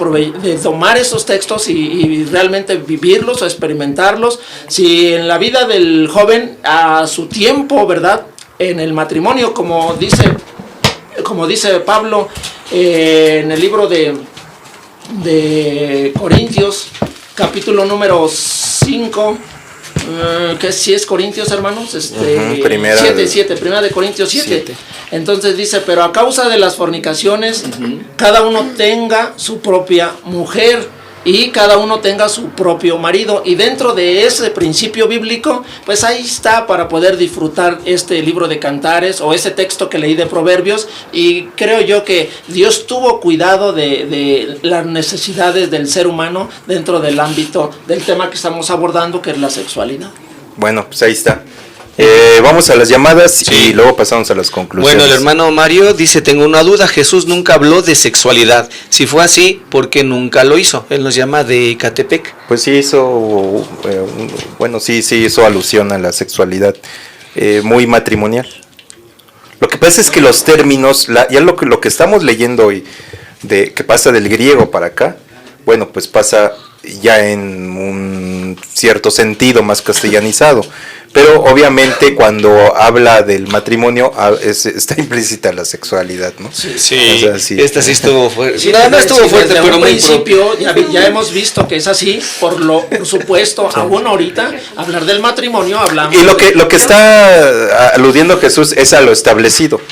tomar esos textos y realmente vivirlos o experimentarlos. Si en la vida del joven, a su tiempo, ¿verdad? En el matrimonio, como dice Pablo en el libro de Corintios, capítulo número 5, que si es Corintios, hermanos, Primera de Corintios 7. Entonces dice: pero a causa de las fornicaciones, cada uno tenga su propia mujer y cada uno tenga su propio marido. Y dentro de ese principio bíblico, pues ahí está para poder disfrutar este libro de Cantares o ese texto que leí de Proverbios. Y creo yo que Dios tuvo cuidado de las necesidades del ser humano dentro del ámbito del tema que estamos abordando, que es la sexualidad. Bueno, pues ahí está. Vamos a las llamadas y luego pasamos a las conclusiones. Bueno, el hermano Mario dice: tengo una duda, Jesús nunca habló de sexualidad. Si fue así, ¿por qué nunca lo hizo? Él nos llama de Ecatepec. Pues sí hizo, sí hizo alusión a la sexualidad muy matrimonial. Lo que pasa es que los términos, ya lo que estamos leyendo hoy, que pasa del griego para acá, bueno, pues pasa ya en un cierto sentido más castellanizado. Pero obviamente cuando habla del matrimonio está implícita la sexualidad, ¿no? Sí, o sea, sí. Esta sí estuvo fuerte. Sí, no estuvo fuerte, pero muy principio ya ya hemos visto que es así, por supuesto, aún ahorita, hablar del matrimonio, hablamos. Y lo que está aludiendo Jesús es a lo establecido.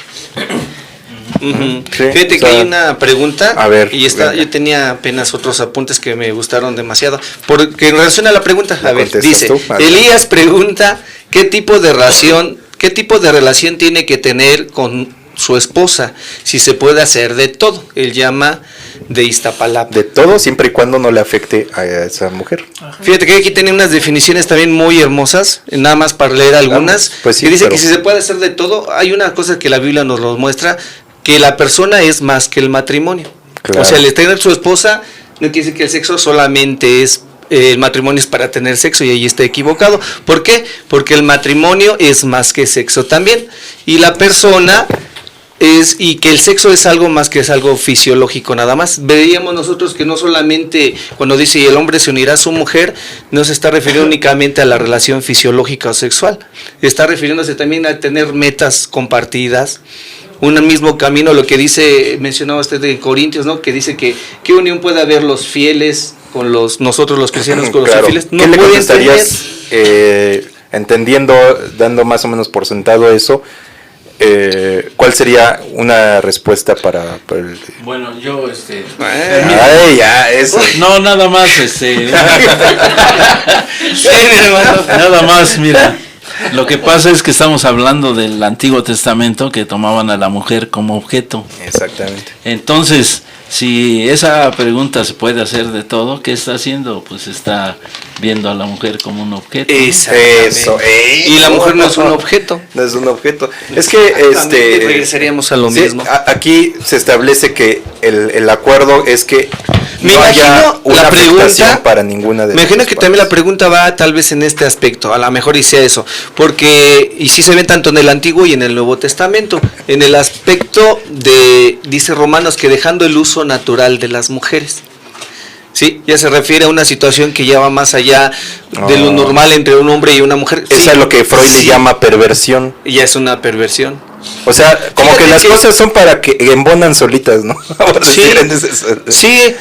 Sí, o fíjate que hay una pregunta, a ver, y yo tenía apenas otros apuntes que me gustaron demasiado, porque en relación a la pregunta, a ver, dice, Elías pregunta qué tipo de relación tiene que tener con su esposa, si se puede hacer de todo. Él llama de Iztapalapa. De todo, siempre y cuando no le afecte a esa mujer. Ajá. Fíjate que aquí tiene unas definiciones también muy hermosas, nada más para leer algunas, pues sí, que dice pero que si se puede hacer de todo. Hay una cosa que la Biblia nos lo muestra, que la persona es más que el matrimonio. Claro. O sea, el tener su esposa no quiere decir que el sexo solamente es, el matrimonio es para tener sexo, y ahí está equivocado. ¿Por qué? Porque el matrimonio es más que sexo también, y la persona y que el sexo es algo más que es algo fisiológico nada más. Veíamos nosotros que no solamente cuando dice el hombre se unirá a su mujer, no se está refiriendo únicamente a la relación fisiológica o sexual, está refiriéndose también a tener metas compartidas, un mismo camino. Lo que mencionaba usted de Corintios, ¿no? Que dice que ¿qué unión puede haber los fieles con nosotros los cristianos con los infieles? No ¿Qué le pueden contestarías, entendiendo, dando más o menos por sentado eso? ¿cuál sería una respuesta para el... Bueno, yo Ay, ya, eso. no, nada más nada más, mira. Lo que pasa es que estamos hablando del Antiguo Testamento, que tomaban a la mujer como objeto. Exactamente. Entonces, si esa pregunta se puede hacer de todo, ¿qué está haciendo? Pues está viendo a la mujer como un objeto. Eso. Y la mujer no es un objeto. No es un objeto. Es que regresaríamos a lo sí, mismo. Aquí se establece que el acuerdo es que Me no haya imagino una la pregunta, afectación para ninguna de me imagino las que partes. también la pregunta va tal vez en este aspecto, a lo mejor y sea eso, porque, y sí se ve tanto en el Antiguo y en el Nuevo Testamento, en el aspecto dice Romanos, que dejando el uso natural de las mujeres. Sí, ya se refiere a una situación que ya va más allá de lo normal entre un hombre y una mujer. Eso Sí, es lo que Freud le llama perversión. y ya es una perversión. O sea, como Fíjate que las que- cosas son para que embonan solitas, ¿no? Por Sí, decir en ese-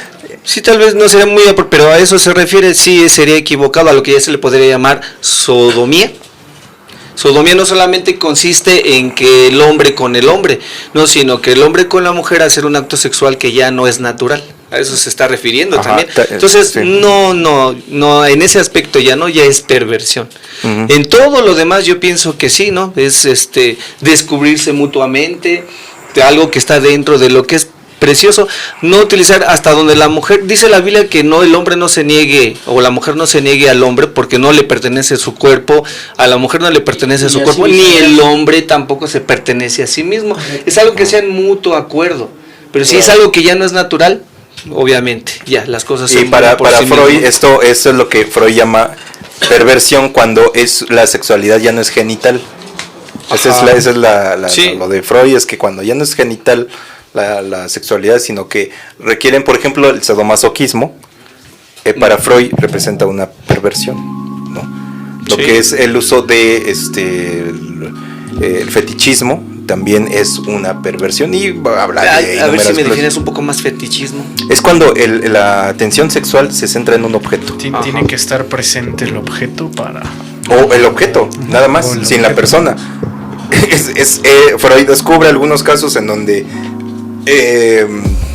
sí, tal vez no sería muy, pero a eso se refiere, sí sería equivocado a lo que ya se le podría llamar sodomía. Sodomía no solamente consiste en que el hombre con el hombre, no, sino que el hombre con la mujer hacer un acto sexual que ya no es natural. A eso se está refiriendo Ajá, también. ta- Entonces, sí. no, en ese aspecto ya no, ya es perversión. Ujú. En todo lo demás yo pienso que sí, ¿no? Es descubrirse mutuamente, de algo que está dentro de lo que es precioso, no utilizar hasta donde la mujer, dice la Biblia que no, el hombre no se niegue, o la mujer no se niegue al hombre porque no le pertenece su cuerpo, a la mujer no le pertenece su Y cuerpo, así ni viceversa. el hombre tampoco se pertenece a sí mismo. Es algo que sea en mutuo acuerdo, pero si es algo que ya no es natural, obviamente, ya las cosas Y son para por sí Freud, mismas. eso es lo que Freud llama perversión cuando la sexualidad ya no es genital. Esa es Sí. lo de Freud, es que cuando ya no es genital la sexualidad, sino que requieren, por ejemplo, el sadomasoquismo, para Freud representa una perversión, ¿no? Lo Sí. que es el uso de el fetichismo también es una perversión, y habla de A ver si innumerables me cosas. defines un poco más fetichismo. Es cuando la atención sexual se centra en un objeto. Ajá. Tiene que estar presente el objeto para... O el objeto, nada más, O el sin la objeto. persona. Freud descubre algunos casos en donde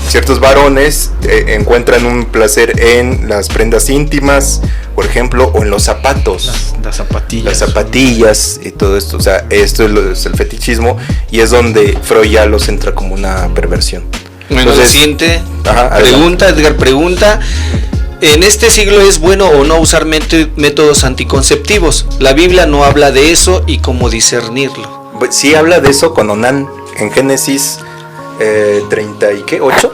ciertos varones encuentran un placer en las prendas íntimas, por ejemplo, o en los zapatos. Las zapatillas. Las zapatillas y todo esto, o sea, esto es el fetichismo, y es donde Freud ya lo centra como una perversión. Bueno, Entonces, siguiente ajá, adelante. pregunta, Edgar pregunta, ¿en este siglo es bueno o no usar métodos anticonceptivos? La Biblia no habla de eso y cómo discernirlo. Sí habla de eso con Onán en Génesis 30 y qué, 8.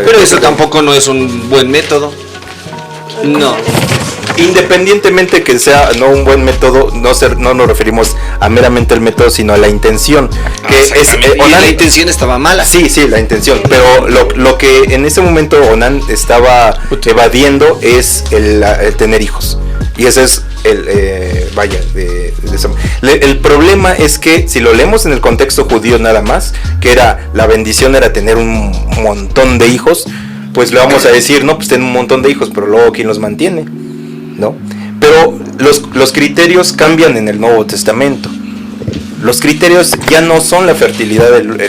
Pero eso tampoco no es un buen método. No. Independientemente que sea no un buen método, no nos referimos a meramente el método, sino a la intención. Que es, Exactamente. Y Onán- la intención estaba mala. Sí, la intención. Pero lo que en ese momento Onán estaba evadiendo es el tener hijos. Y ese es el problema es que si lo leemos en el contexto judío nada más, que era la bendición era tener un montón de hijos, pues le vamos a decir, no, pues ten un montón de hijos, pero luego ¿quién los mantiene? ¿No? Pero los criterios cambian en el Nuevo Testamento. Los criterios ya no son la fertilidad el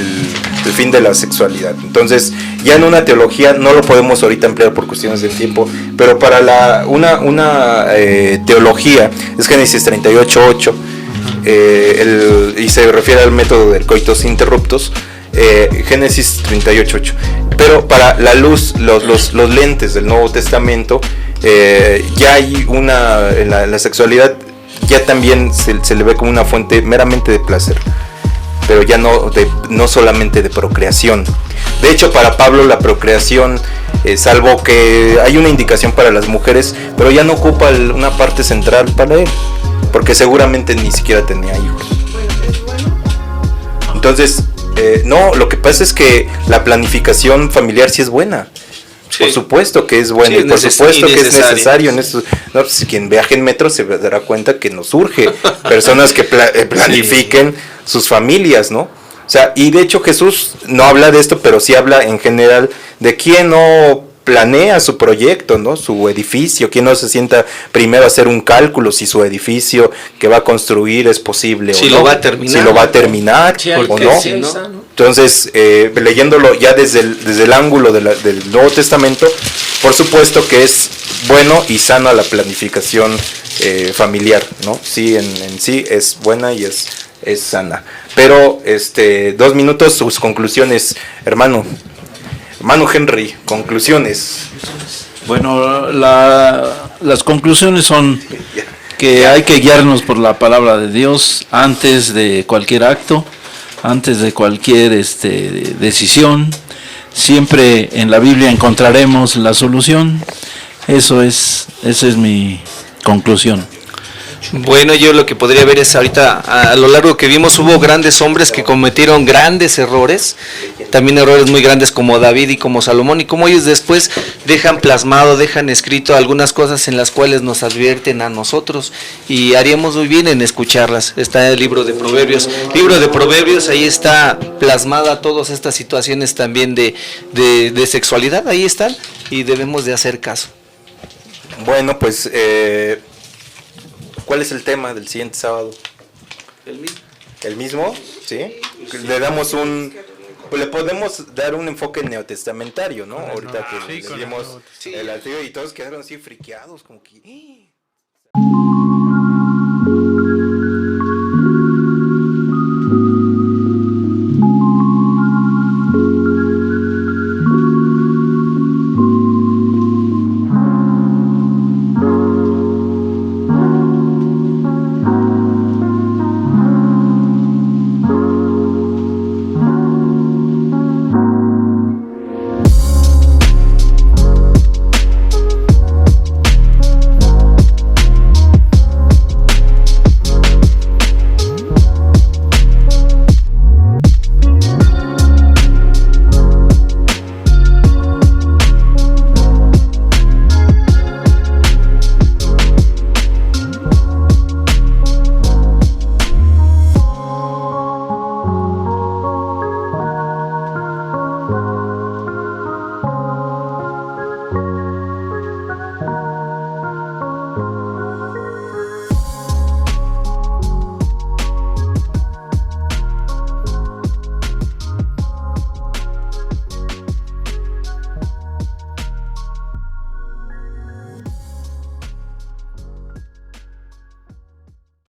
fin de la sexualidad. Entonces, ya en una teología no lo podemos ahorita emplear por cuestiones del tiempo, pero para una teología es Génesis 38:8, y se refiere al método del coitus interruptus, Génesis 38:8. Pero para la luz, los lentes del Nuevo Testamento, ya hay en la sexualidad ya también se le ve como una fuente meramente de placer, pero ya no solamente de procreación. De hecho, para Pablo la procreación, salvo que hay una indicación para las mujeres, pero ya no ocupa una parte central para él, porque seguramente ni siquiera tenía hijos. Entonces, no, lo que pasa es que la planificación familiar sí es buena. Sí. Por supuesto que es bueno, Sí, y por supuesto que es necesario. necesario en esto. No, pues, quien viaje en metro se dará cuenta que nos surge personas que planifiquen sus familias, ¿no? O sea, y de hecho Jesús no habla de esto, pero sí habla en general de quién no planea su proyecto, ¿no? Su edificio. ¿Quién no se sienta primero a hacer un cálculo si su edificio que va a construir es posible si o no? lo va a terminar. Si lo va a terminar Sí, o porque no. si no. Entonces, leyéndolo ya desde el ángulo del Nuevo Testamento, por supuesto que es bueno y sana la planificación familiar, ¿no? Sí, en sí es buena y es sana. Pero 2 minutos, sus conclusiones, hermano Henry, conclusiones. Bueno, las conclusiones son que hay que guiarnos por la palabra de Dios antes de cualquier acto, antes de cualquier decisión. Siempre en la Biblia encontraremos la solución. Esa es mi conclusión. Bueno, yo lo que podría ver es ahorita, a lo largo que vimos, hubo grandes hombres que cometieron grandes errores, también errores muy grandes como David y como Salomón, y como ellos después dejan plasmado, dejan escrito algunas cosas en las cuales nos advierten a nosotros, y haríamos muy bien en escucharlas. Está el libro de Proverbios, ahí está plasmada todas estas situaciones también de sexualidad, ahí están, y debemos de hacer caso. Bueno, pues, ¿cuál es el tema del siguiente sábado? El mismo. ¿El mismo? ¿Sí? Le damos pues le podemos dar un enfoque neotestamentario, ¿no? Ahorita que Sí, con el leímos Nuevo el Antiguo y todos quedaron así friqueados, como que...